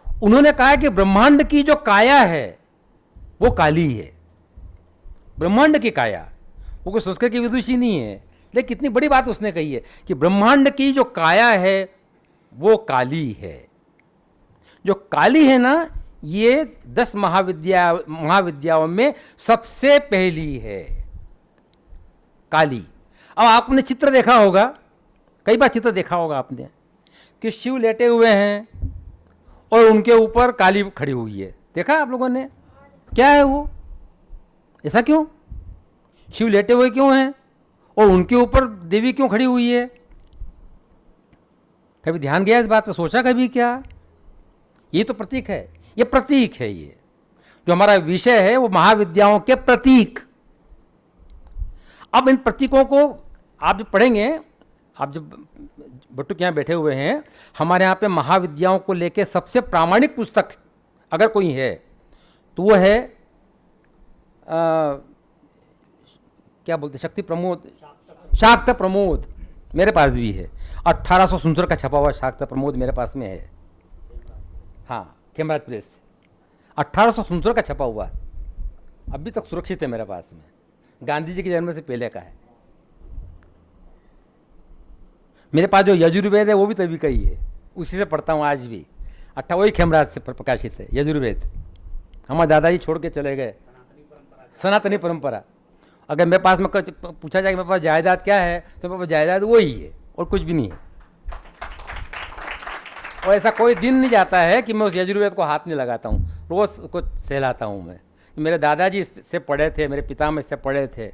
S2: उन्होंने कहा कि ब्रह्मांड की जो काया है वो काली है। ब्रह्मांड की काया, वो कोई संस्कृत की विदुषी नहीं है, लेकिन कितनी बड़ी बात उसने कही है कि ब्रह्मांड की जो काया है वो काली है। जो काली है ना, ये 10 महाविद्याओं में सबसे पहली है काली। अब आपने चित्र देखा होगा, कई बार चित्र देखा होगा आपने कि शिव लेटे हुए हैं और उनके ऊपर काली खड़ी हुई है। देखा आप लोगों ने? क्या है वो? ऐसा क्यों? शिव लेटे हुए क्यों हैं और उनके ऊपर देवी क्यों खड़ी हुई है? कभी ध्यान गया इस बात पर? सोचा कभी क्या? ये तो प्रतीक है, ये प्रतीक है। ये जो हमारा विषय है वो महाविद्याओं के प्रतीक। अब इन प्रतीकों को आप जब पढ़ेंगे, आप जब बट्टू के यहाँ बैठे हुए हैं, हमारे यहाँ पे महाविद्याओं को लेके सबसे प्रामाणिक पुस्तक अगर कोई है तो वो है क्या बोलते हैं, शक्ति प्रमोद, शाक्त प्रमोद मेरे पास भी है। 1869 का छपा हुआ शाक्त प्रमोद मेरे पास में है। हाँ, खेमराज प्रेस से 1869 का छपा हुआ, अभी तक सुरक्षित है मेरे पास में। गांधी जी के जन्म से पहले का है। मेरे पास जो यजुर्वेद है वो भी तभी का ही है, उसी से पढ़ता हूँ आज भी। वही खेमराज से प्रकाशित है यजुर्वेद। हमारे दादाजी छोड़ के चले गए, सनातनी परंपरा। अगर मेरे पास में पूछा जाए कि मेरे पास जायदाद क्या है, तो मेरे पास जायदाद वो ही है और कुछ भी नहीं है। और ऐसा कोई दिन नहीं जाता है कि मैं उस यजुर्वेद को हाथ नहीं लगाता हूँ, रोज़ उसको सहलाता हूँ मैं। मेरे दादाजी इससे पढ़े थे, मेरे पितामह इससे पढ़े थे,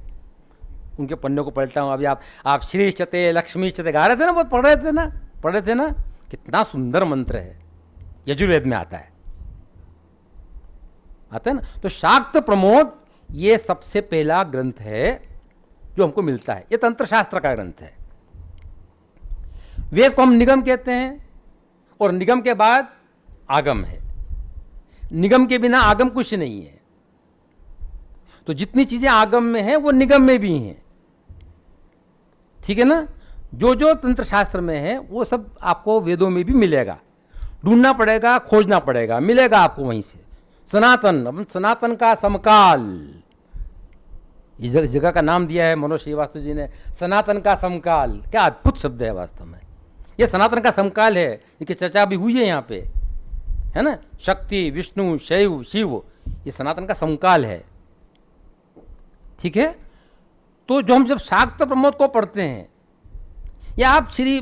S2: उनके पन्नों को पलटा हूँ। अभी आप श्री चते लक्ष्मी चते गा रहे थे ना, बहुत पढ़ रहे थे ना। कितना सुंदर मंत्र है, यजुर्वेद में आता है ना। तो शाक्त प्रमोद ये सबसे पहला ग्रंथ है जो हमको मिलता है। ये तंत्र शास्त्र का ग्रंथ है। वेद को हम निगम कहते हैं, और निगम के बाद आगम है। निगम के बिना आगम कुछ नहीं है। तो जितनी चीजें आगम में हैं वो निगम में भी हैं, ठीक है ना। जो जो तंत्र शास्त्र में है वो सब आपको वेदों में भी मिलेगा। ढूंढना पड़ेगा, खोजना पड़ेगा, मिलेगा आपको वहीं से। सनातन, सनातन का समकाल, इस जगह का नाम दिया है मनोज श्रीवास्तव जी ने, सनातन का समकाल। क्या अद्भुत शब्द है वास्तव में। ये सनातन का समकाल है, इनकी चर्चा भी हुई है यहाँ पे, है ना। शक्ति, विष्णु, शैव, शिव, ये सनातन का समकाल है, ठीक है। तो जो हम जब शाक्त प्रमोद को पढ़ते हैं, या आप श्री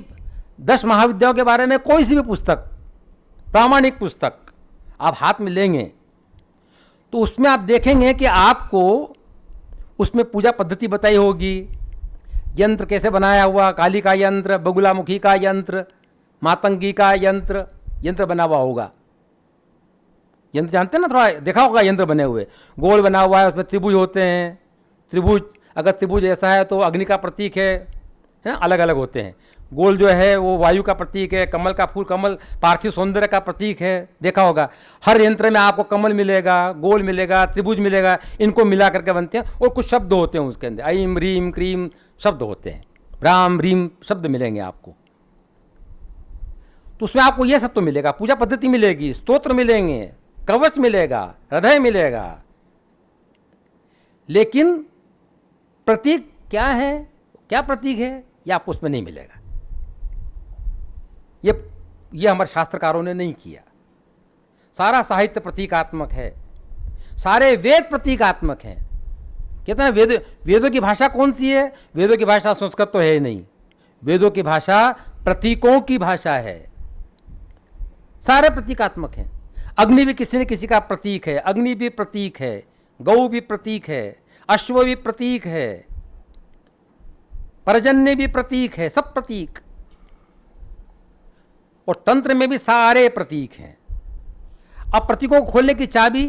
S2: 10 महाविद्याओं के बारे में कोई सी भी पुस्तक, प्रामाणिक पुस्तक आप हाथ में लेंगे, तो उसमें आप देखेंगे कि आपको उसमें पूजा पद्धति बताई होगी, यंत्र कैसे बनाया हुआ, काली का यंत्र, बगुलामुखी का यंत्र, मातंगी का यंत्र बना हुआ होगा। यंत्र जानते हैं ना, थोड़ा देखा होगा यंत्र बने हुए, गोल बना हुआ है, उसमें त्रिभुज होते हैं। त्रिभुज, अगर त्रिभुज ऐसा है तो अग्नि का प्रतीक है ना, अलग अलग होते हैं। गोल जो है वो वायु का प्रतीक है, कमल का फूल, कमल पार्थिव सौंदर्य का प्रतीक है, देखा होगा। हर यंत्र में आपको कमल मिलेगा, गोल मिलेगा, त्रिभुज मिलेगा, इनको मिला करके बनते हैं। और कुछ शब्द होते हैं उसके अंदर, ऐम रीम क्रीम शब्द होते हैं, राम रीम शब्द मिलेंगे आपको। तो उसमें आपको यह सब तो मिलेगा, पूजा पद्धति मिलेगी, स्तोत्र मिलेंगे, कवच मिलेगा, हृदय मिलेगा। लेकिन प्रतीक क्या है, क्या प्रतीक है, यह आपको उसमें नहीं मिलेगा। ये हमारे शास्त्रकारों ने नहीं किया। सारा साहित्य प्रतीकात्मक है, सारे वेद प्रतीकात्मक हैं। कहते हैं वेदों की भाषा कौन सी है? वेदों की भाषा संस्कृत तो है ही नहीं, वेदों की भाषा प्रतीकों की भाषा है। सारे प्रतीकात्मक हैं। अग्नि भी किसी न किसी का प्रतीक है, अग्नि भी प्रतीक है, गौ भी प्रतीक है, अश्व भी प्रतीक है, पर्जन्य भी प्रतीक है, सब प्रतीक। और तंत्र में भी सारे प्रतीक हैं। अब प्रतीकों को खोलने की चाबी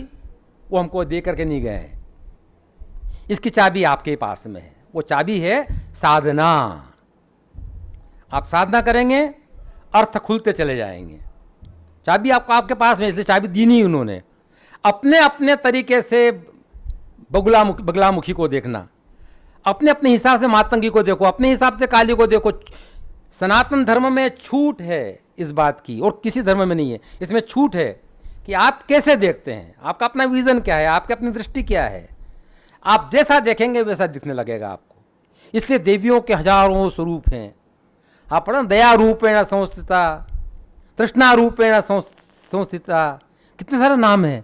S2: वो हमको दे करके नहीं गए हैं, इसकी चाबी आपके पास में है। वो चाबी है साधना। आप साधना करेंगे, अर्थ खुलते चले जाएंगे। चाबी आपको आपके पास में, इसलिए चाबी दी नहीं उन्होंने। अपने अपने तरीके से बगलामुखी को देखना, अपने अपने हिसाब से मातंगी को देखो, अपने हिसाब से काली को देखो। सनातन धर्म में छूट है इस बात की, और किसी धर्म में नहीं है। इसमें छूट है कि आप कैसे देखते हैं, आपका अपना विजन क्या है, आपकी अपनी दृष्टि क्या है। आप जैसा देखेंगे वैसा दिखने लगेगा आपको। इसलिए देवियों के हजारों स्वरूप हैं। आप पढ़ो, दया रूपेण संस्थिता, तृष्णा रूपेण संस्थिता, कितने सारे नाम हैं,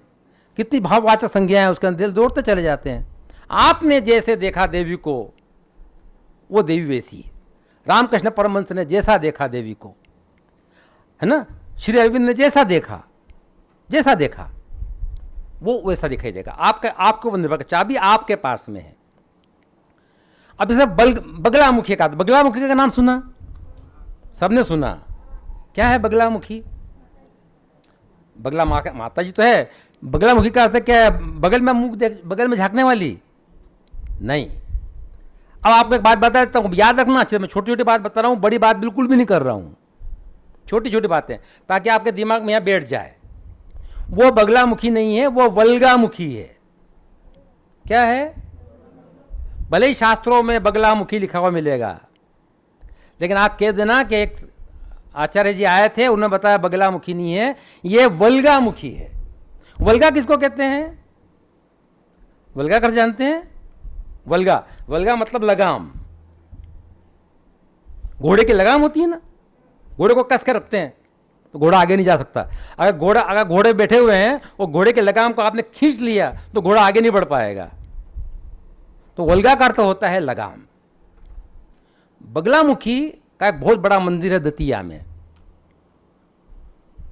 S2: कितनी भाववाचक संज्ञाएं उसके अंदर, दिल दौड़ते चले जाते हैं। आपने जैसे देखा देवी को, वो देवी वैसी है। रामकृष्ण परमहंस ने जैसा देखा देवी को, है ना, श्री अरविंद ने जैसा देखा वो वैसा दिखाई देगा। आपके ऊपर निर्भर, चाबी आपके पास में है। अब इसे बगलामुखी का नाम सुना, सबने सुना। क्या है बगलामुखी? बगला माता जी तो है। बगलामुखी का अर्थ क्या है? बगल में मुंह देख, बगल में झांकने वाली नहीं। अब आपको एक बात बता देता हूँ, याद रखना अच्छे। मैं छोटी छोटी बात बता रहा हूँ, बड़ी बात बिल्कुल भी नहीं कर रहा हूँ, छोटी छोटी बातें, ताकि आपके दिमाग में यहाँ बैठ जाए। वो बगलामुखी नहीं है, वो वल्गामुखी है। क्या है? भले ही शास्त्रों में बगलामुखी लिखा हुआ मिलेगा, लेकिन आप कह देना कि एक आचार्य जी आए थे, उन्होंने बताया बगलामुखी नहीं है, ये वल्गामुखी है। वल्गा किसको कहते हैं? वल्गा कर जानते हैं? वल्गा, वल्गा मतलब लगाम। घोड़े की लगाम होती है ना, घोड़े को कस कर रखते हैं तो घोड़ा आगे नहीं जा सकता। अगर घोड़े बैठे हुए हैं और घोड़े के लगाम को आपने खींच लिया तो घोड़ा आगे नहीं बढ़ पाएगा। तो वल्गा का अर्थ होता है लगाम। बगलामुखी का एक बहुत बड़ा मंदिर है दतिया में।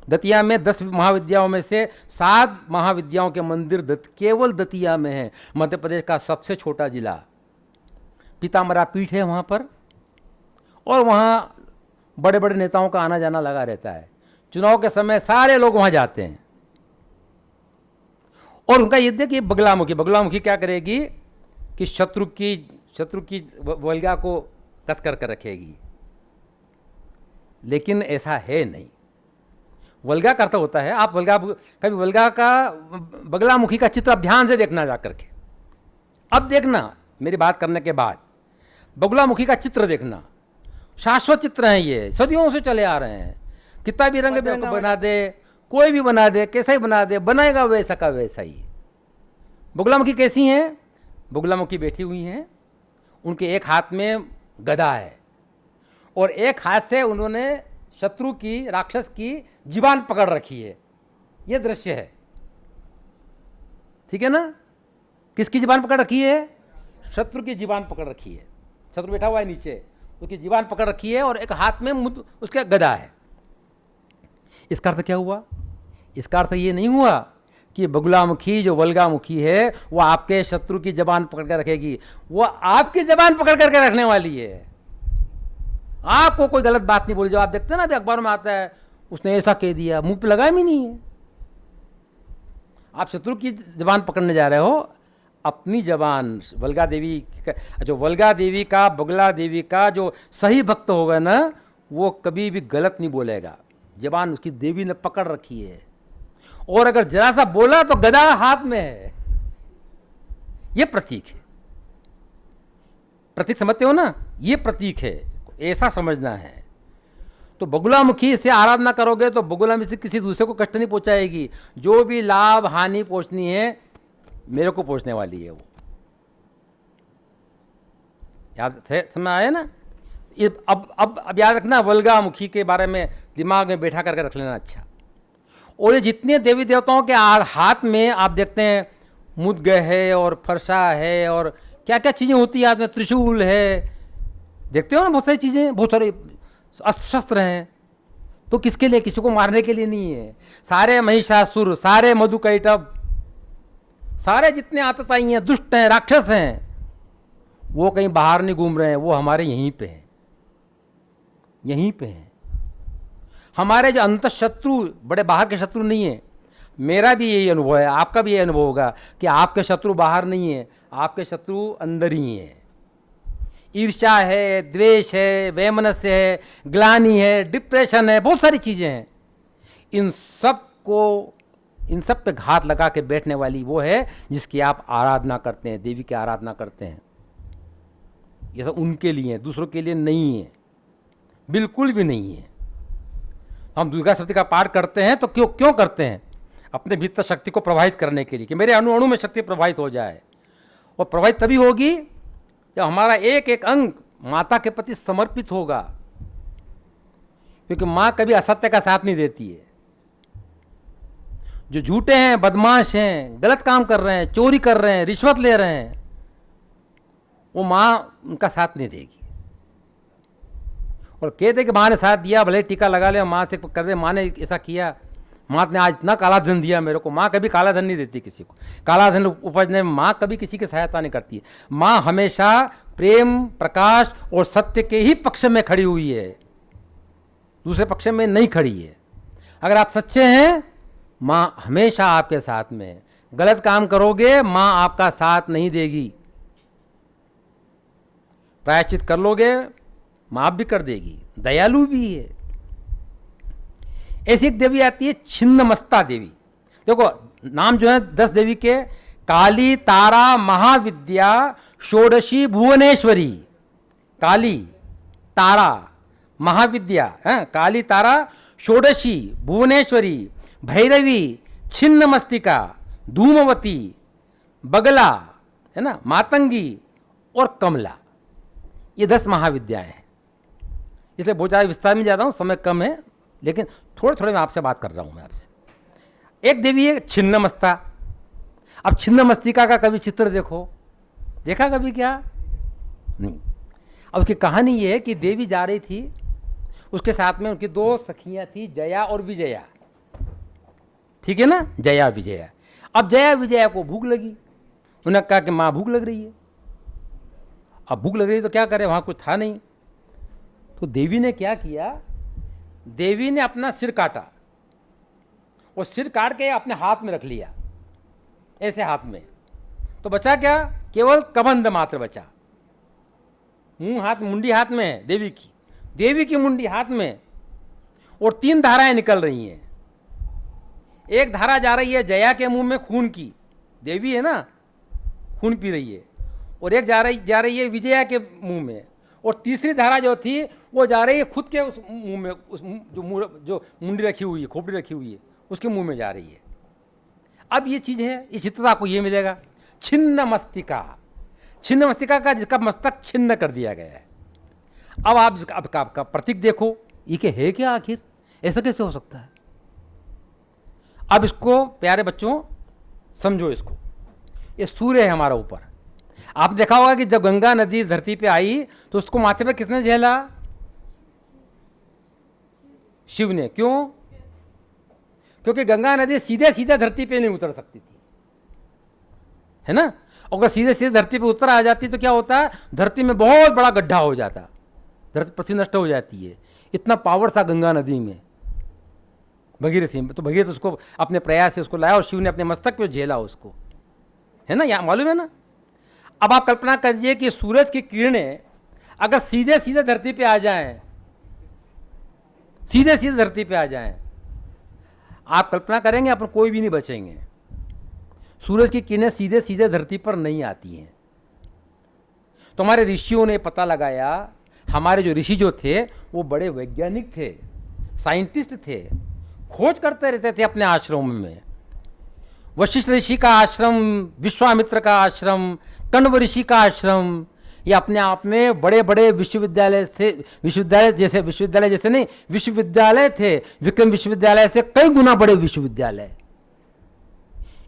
S2: दतिया में 10 महाविद्याओं में से 7 महाविद्याओं के मंदिर केवल दतिया में है। मध्य प्रदेश का सबसे छोटा जिला। पीताम्बरा पीठ है वहाँ पर, और वहाँ बड़े बड़े नेताओं का आना जाना लगा रहता है। चुनाव के समय सारे लोग वहाँ जाते हैं। और उनका ये देखिए बगलामुखी क्या करेगी कि शत्रु की वल्गा को कस कर रखेगी। लेकिन ऐसा है नहीं। वल्गा का अर्थ होता है, आप कभी वल्गा का बगलामुखी का चित्र आप ध्यान से देखना जा करके। अब देखना मेरी बात करने के बाद बगलामुखी का चित्र देखना। शाश्वत चित्र हैं ये, सदियों से चले आ रहे हैं। कितना भी रंग बिरंगा बना दे, कोई भी बना दे, कैसा ही बना दे, बनाएगा वैसा का वैसा ही। बगलामुखी कैसी हैं? बगलामुखी बैठी हुई हैं, उनके एक हाथ में गदा है और एक हाथ से उन्होंने शत्रु की, राक्षस की जीवान पकड़ रखी है। यह दृश्य है, ठीक है ना? किसकी जीवान पकड़ रखी है? शत्रु की जीवान पकड़ रखी है। शत्रु बैठा हुआ है नीचे, उसकी जीवान पकड़ रखी है और एक हाथ में उसका गदा है। इसका अर्थ क्या हुआ? इसका अर्थ ये नहीं हुआ कि बगलामुखी जो वल्गामुखी है वो आपके शत्रु की जबान पकड़ कर रखेगी। वो आपकी जबान पकड़ करके रखने वाली है। आपको कोई गलत बात नहीं बोली। जो आप देखते हैं ना, अभी अखबारों में आता है उसने ऐसा कह दिया, मुंह पे लगाया भी नहीं है। आप शत्रु की जबान पकड़ने जा रहे हो, अपनी जबान। वल्गा देवी का बगला देवी का जो सही भक्त होगा ना, वो कभी भी गलत नहीं बोलेगा। जबान उसकी देवी ने पकड़ रखी है, और अगर जरा सा बोला तो गदा हाथ में है। ये प्रतीक है। प्रतीक समझते हो ना? ये प्रतीक है, ऐसा समझना है। तो बगलामुखी से आराधना करोगे तो बगलामुखी से किसी दूसरे को कष्ट नहीं पहुंचाएगी। जो भी लाभ हानि पहुंचनी है मेरे को पहुंचने वाली है। वो याद समझ आया ना? ये अब याद रखना, वल्गामुखी के बारे में दिमाग में बैठा करके रख लेना। अच्छा, और ये जितने देवी देवताओं के हाथ में आप देखते हैं मुद्ग है और फरसा है और क्या क्या चीज़ें होती है, हाथ में त्रिशूल है, देखते हो ना, बहुत सारी चीज़ें, बहुत सारे अस्त्र शस्त्र हैं। तो किसके लिए? किसी को मारने के लिए नहीं है। सारे महिषासुर, सारे मधुकैटभ, सारे जितने आतताई हैं, दुष्ट हैं, राक्षस हैं, वो कहीं बाहर नहीं घूम रहे हैं, वो हमारे यहीं पे हैं, यहीं पे हैं। हमारे जो अंत शत्रु, बड़े बाहर के शत्रु नहीं है। मेरा भी यही अनुभव है, आपका भी यही अनुभव होगा कि आपके शत्रु बाहर नहीं है, आपके शत्रु अंदर ही हैं। ईर्ष्या है, द्वेष है, वैमनस्य है, ग्लानि है, डिप्रेशन है, बहुत सारी चीज़ें हैं। इन सब पे घात लगा के बैठने वाली वो है जिसकी आप आराधना करते हैं, देवी की आराधना करते हैं। ये सब उनके लिए है, दूसरों के लिए नहीं है, बिल्कुल भी नहीं है। हम दुर्गा सप्तमी का पाठ करते हैं तो क्यों करते हैं? अपने भीतर शक्ति को प्रभावित करने के लिए, कि मेरे अणु अणु में शक्ति प्रभावित हो जाए। और प्रभावित तभी होगी जब हमारा एक एक अंग माता के प्रति समर्पित होगा, क्योंकि माँ कभी असत्य का साथ नहीं देती है। जो झूठे हैं, बदमाश हैं, गलत काम कर रहे हैं, चोरी कर रहे हैं, रिश्वत ले रहे हैं, वो माँ उनका साथ नहीं देगी। और कहते कि माँ ने साथ दिया, भले टीका लगा ले, माँ से कर दे, माँ ने ऐसा किया, माँ ने आज इतना काला धन दिया मेरे को। माँ कभी काला धन नहीं देती किसी को। काला धन उपजने में माँ कभी किसी की सहायता नहीं करती है। माँ हमेशा प्रेम, प्रकाश और सत्य के ही पक्ष में खड़ी हुई है, दूसरे पक्ष में नहीं खड़ी है। अगर आप सच्चे हैं, माँ हमेशा आपके साथ में है। गलत काम करोगे, माँ आपका साथ नहीं देगी। प्रायश्चित कर लोगे, माफ भी कर देगी, दयालु भी है। ऐसी एक देवी आती है छिन्नमस्ता देवी। देखो नाम जो है 10 देवी के, काली, तारा, महाविद्या, षोडशी, भुवनेश्वरी। काली, तारा, महाविद्या, काली, तारा, षोडशी, भुवनेश्वरी, भैरवी, छिन्न मस्तिका, धूमवती, बगला, है ना, मातंगी और कमला। ये 10 महाविद्याएं हैं। इसलिए बहुत ज़्यादा विस्तार में जाता हूँ, समय कम है, लेकिन थोड़े थोड़े मैं आपसे बात कर रहा हूँ मैं आपसे। एक देवी है छिन्नमस्ता। अब छिन्नमस्तिका का कभी चित्र देखा कभी क्या? नहीं। अब उसकी कहानी ये है कि देवी जा रही थी, उसके साथ में उनकी 2 सखियां थी, जया और विजया। ठीक है ना, जया विजया। अब जया विजया को भूख लगी, उन्होंने कहा कि माँ भूख लग रही है। अब भूख लग रही है तो क्या करें, वहाँ कुछ था नहीं। तो देवी ने क्या किया, देवी ने अपना सिर काटा और सिर काट के अपने हाथ में रख लिया, ऐसे हाथ में। तो बचा क्या, केवल कबंध मात्र बचा। मुंह हाथ, मुंडी हाथ में है देवी की मुंडी हाथ में, और 3 धाराएं निकल रही हैं। एक धारा जा रही है जया के मुंह में खून की, देवी है ना, खून पी रही है, और एक जा रही है विजया के मुंह में, और तीसरी धारा जो थी वो जा रही है खुद के उस मुंह में, उस जो मुंडी रखी हुई है, खोपड़ी रखी हुई है, उसके मुंह में जा रही है। अब ये चीज़ है, इस चित्र आपको ये मिलेगा, छिन्न मस्तिका। छिन्न मस्तिका का जिसका मस्तक छिन्न कर दिया गया है। अब आप आपका प्रतीक देखो, ये क्या है, क्या आखिर ऐसा कैसे हो सकता है? अब इसको प्यारे बच्चों समझो, इसको, ये सूर्य है हमारा ऊपर। आपने देखा होगा कि जब गंगा नदी धरती पे आई तो उसको माथे पे किसने झेला? शिव ने। क्यों? क्योंकि गंगा नदी सीधे सीधे धरती पे नहीं उतर सकती थी, है ना। अगर सीधे सीधे धरती पे उतर आ जाती तो क्या होता, धरती में बहुत बड़ा गड्ढा हो जाता, धरती पृथ्वी नष्ट हो जाती है। इतना पावर था गंगा नदी में, भगीरथी में। तो भगीरथ उसको अपने प्रयास से उसको लाया और शिव ने अपने मस्तक पे झेला उसको, है ना, यहाँ मालूम है ना। अब आप कल्पना करिए कि सूरज की किरणें अगर सीधे सीधे धरती पे आ जाएं, सीधे सीधे धरती पे आ जाएं, आप कल्पना करेंगे अपन कोई भी नहीं बचेंगे। सूरज की किरणें सीधे सीधे धरती पर नहीं आती हैं। तो हमारे ऋषियों ने पता लगाया, हमारे जो ऋषि जो थे वो बड़े वैज्ञानिक थे, साइंटिस्ट थे, खोज करते रहते थे अपने आश्रम में। वशिष्ठ ऋषि का आश्रम, विश्वामित्र का आश्रम, कण्व ऋषि का आश्रम, ये अपने आप में बड़े बड़े विश्वविद्यालय थे। विश्वविद्यालय जैसे नहीं, विश्वविद्यालय थे। विक्रम विश्वविद्यालय से कई गुना बड़े विश्वविद्यालय।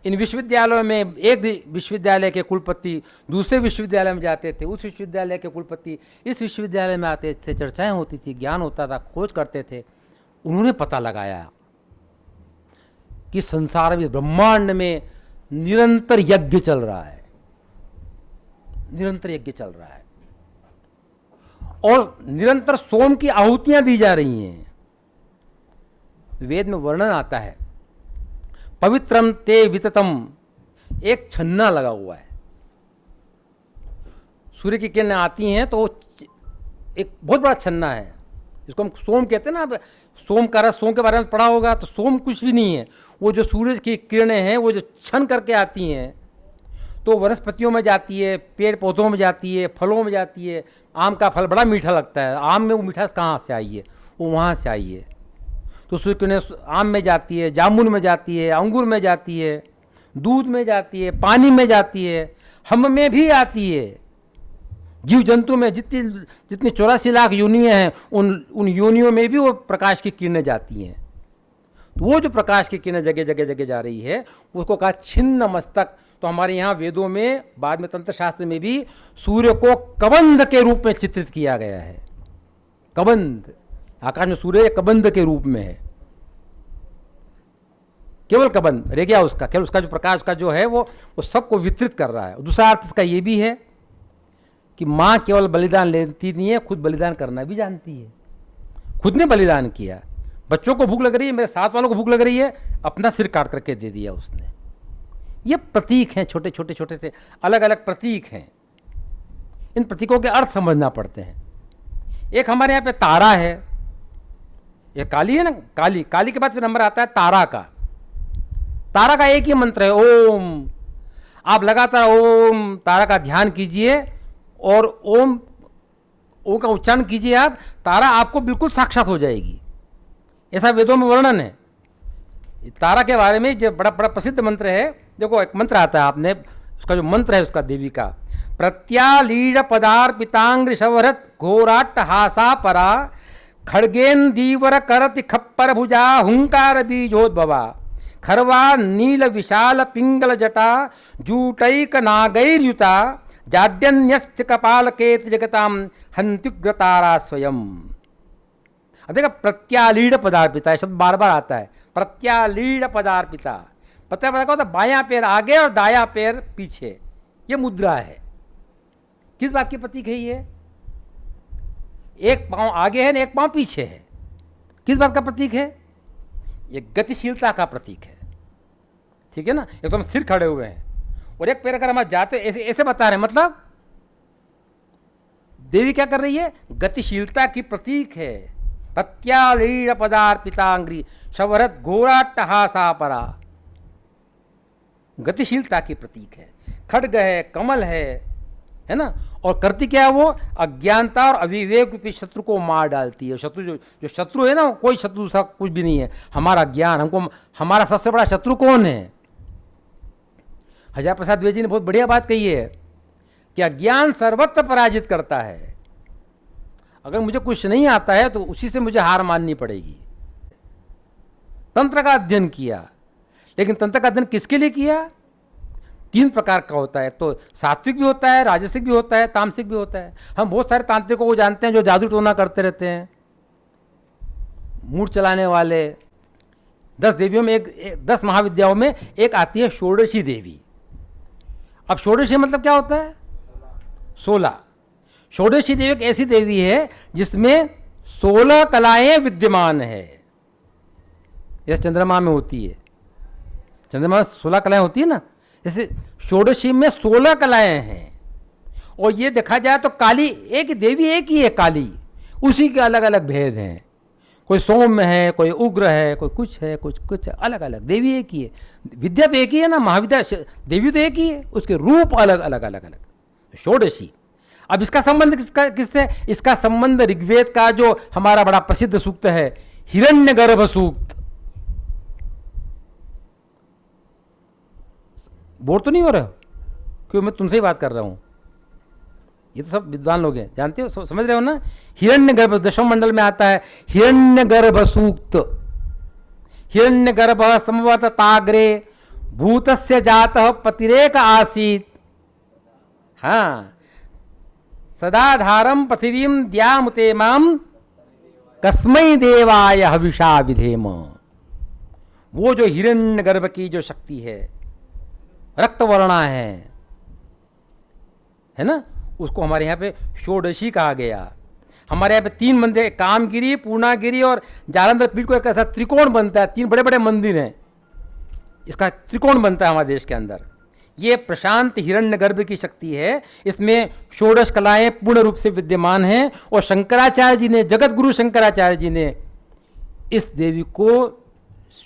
S2: इन विश्वविद्यालयों में एक विश्वविद्यालय के कुलपति दूसरे विश्वविद्यालय में जाते थे, उस विश्वविद्यालय के कुलपति इस विश्वविद्यालय में आते थे, चर्चाएं होती थी, ज्ञान होता था, खोज करते थे। उन्होंने पता लगाया कि संसार में, ब्रह्मांड में निरंतर यज्ञ चल रहा है, निरंतर यज्ञ चल रहा है, और निरंतर सोम की आहुतियां दी जा रही हैं। वेद में वर्णन आता है, पवित्रम ते विततम, एक छन्ना लगा हुआ है। सूर्य की किरणें आती हैं तो एक बहुत बड़ा छन्ना है, जिसको हम सोम कहते हैं ना। सोम का रस, सोम के बारे में पढ़ा होगा, तो सोम कुछ भी नहीं है, वो जो सूरज की किरणें हैं वो जो छन करके आती हैं तो वनस्पतियों में जाती है, पेड़ पौधों में जाती है, फलों में जाती है। आम का फल बड़ा मीठा लगता है, आम में वो मिठास कहाँ से आई है, वो वहाँ से आई है। तो सूर्य किरणें आम में जाती है, जामुन में जाती है, अंगूर में जाती है, दूध में जाती है, पानी में जाती है, हम में भी आती है। जीव जंतु में जितनी 84 लाख योनियाँ हैं, उन योनियों में भी वो प्रकाश की किरणें जाती हैं। तो वो जो प्रकाश की किरणें जगह जगह जगह जा रही है, उसको कहा छिन्न मस्तक। तो हमारे यहाँ वेदों में, बाद में तंत्र शास्त्र में भी सूर्य को कबंध के रूप में चित्रित किया गया है। कबंध, आकाश में सूर्य कबंध के रूप में है, केवल कबंध रह गया उसका, केवल उसका जो प्रकाश का जो है वो सबको वितरित कर रहा है। दूसरा अर्थ इसका ये भी है कि माँ केवल बलिदान लेती नहीं है, खुद बलिदान करना भी जानती है। खुद ने बलिदान किया, बच्चों को भूख लग रही है, मेरे साथ वालों को भूख लग रही है, अपना सिर काट करके दे दिया उसने। ये प्रतीक हैं, छोटे छोटे छोटे से अलग अलग प्रतीक हैं। इन प्रतीकों के अर्थ समझना पड़ते हैं। एक हमारे यहाँ पे तारा है, ये काली है ना, काली, काली के बाद फिर नंबर आता है तारा का। तारा का एक ही मंत्र है, ओम। आप लगातार ओम तारा का ध्यान कीजिए और ओम का उच्चारण कीजिए आप, तारा आपको बिल्कुल साक्षात हो जाएगी, ऐसा वेदों में वर्णन है। तारा के बारे में जो बड़ा बड़ा प्रसिद्ध मंत्र है, देखो एक मंत्र आता है, आपने उसका जो मंत्र है उसका देवी का, प्रत्यालीड पदार्पितांग्र शवरत घोराट हासा परा खड़गेन दीवर करति खप्पर भुजा हुंकार बीजोद्भवा खरवा नील विशाल पिंगल जटा जूटैक नागैर्युता जाड्यन्यश्च कपाल केत जगताम हंत्युग्रतारा स्वयं। अब देखा, प्रत्यालीड पदार्पिता, ये शब्द बार बार आता है, प्रत्यालीड पदार्पिता। पता क्या होता है? बायां पैर आगे और दायां पैर पीछे, ये मुद्रा है। किस बात की प्रतीक है ये? एक पांव आगे है, एक पांव पीछे है। किस बात का प्रतीक है? ये गतिशीलता का प्रतीक है, ठीक है ना। एक तो हम स्थिर खड़े हुए हैं और एक पैर अगर हम जाते ऐसे ऐसे बता रहे हैं, मतलब देवी क्या कर रही है? गतिशीलता की प्रतीक है। प्रत्यालीड पदार्पितांग्री शवरत घोराट्टहासा परा, गतिशीलता की प्रतीक है। खड्ग है, कमल है ना। और करती क्या है वो? अज्ञानता और अविवेक रूपी शत्रु को मार डालती है। शत्रु जो शत्रु है ना, कोई शत्रु सा कुछ भी नहीं है, हमारा ज्ञान। हमको हमारा सबसे बड़ा शत्रु कौन है? हजार प्रसाद द्विवेदी ने बहुत बढ़िया बात कही है कि अज्ञान सर्वत्र पराजित करता है। अगर मुझे कुछ नहीं आता है तो उसी से मुझे हार माननी पड़ेगी। तंत्र का अध्ययन किया, लेकिन तंत्र का अध्ययन किसके लिए किया? 3 प्रकार का होता है, तो सात्विक भी होता है, राजसिक भी होता है, तामसिक भी होता है। हम बहुत सारे तांत्रिकों को जानते हैं जो जादू टोना करते रहते हैं, मूड चलाने वाले। 10 देवियों में 10 महाविद्याओं में एक आती है षोडशी देवी। अब षोडशी मतलब क्या होता है? 16। षोडशी देवी एक ऐसी देवी है जिसमें 16 कलाएं विद्यमान है। जैसे चंद्रमा में होती है, चंद्रमा में 16 कलाएं होती है ना, जैसे षोडशी में 16 कलाएं हैं। और ये देखा जाए तो काली एक देवी एक ही है, काली, उसी के अलग अलग भेद हैं। कोई सौम्य है, कोई उग्र है, कोई कुछ है, कुछ अलग अलग। देवी एक ही है, विद्या तो एक ही है ना, महाविद्या देवी तो एक ही है, उसके रूप अलग अलग अलग अलग। षोडशी। अब इसका संबंध किससे? इसका संबंध ऋग्वेद का जो हमारा बड़ा प्रसिद्ध सूक्त है, हिरण्यगर्भ सूक्त। बोर तो नहीं हो रहे हो? क्यों, मैं तुमसे ही बात कर रहा हूं, ये तो सब विद्वान लोग हैं, जानते हो, समझ रहे हो ना। हिरण्यगर्भ दशम मंडल में आता है, हिरण्यगर्भ सूक्त। हिरण्यगर्भ समवत ताग्रे भूतस्य जातः पतिरेक आसीत, हाँ, सदाधारम पृथिवीम द्यामुते माम कस्मै देवाय हविषा विधेम। वो जो हिरण्यगर्भ की जो शक्ति है, रक्तवर्णा है ना, उसको हमारे यहाँ पे षोडशी कहा गया। हमारे यहाँ पे 3 मंदिर, कामगिरी, पूर्णागिरी और जालंधर पीठ को एक ऐसा त्रिकोण बनता है। 3 बड़े बड़े मंदिर हैं, इसका त्रिकोण बनता है हमारे देश के अंदर। ये प्रशांत हिरण्यगर्भ की शक्ति है, इसमें षोडश कलाएं पूर्ण रूप से विद्यमान हैं। और शंकराचार्य जी ने, जगत गुरु शंकराचार्य जी ने इस देवी को,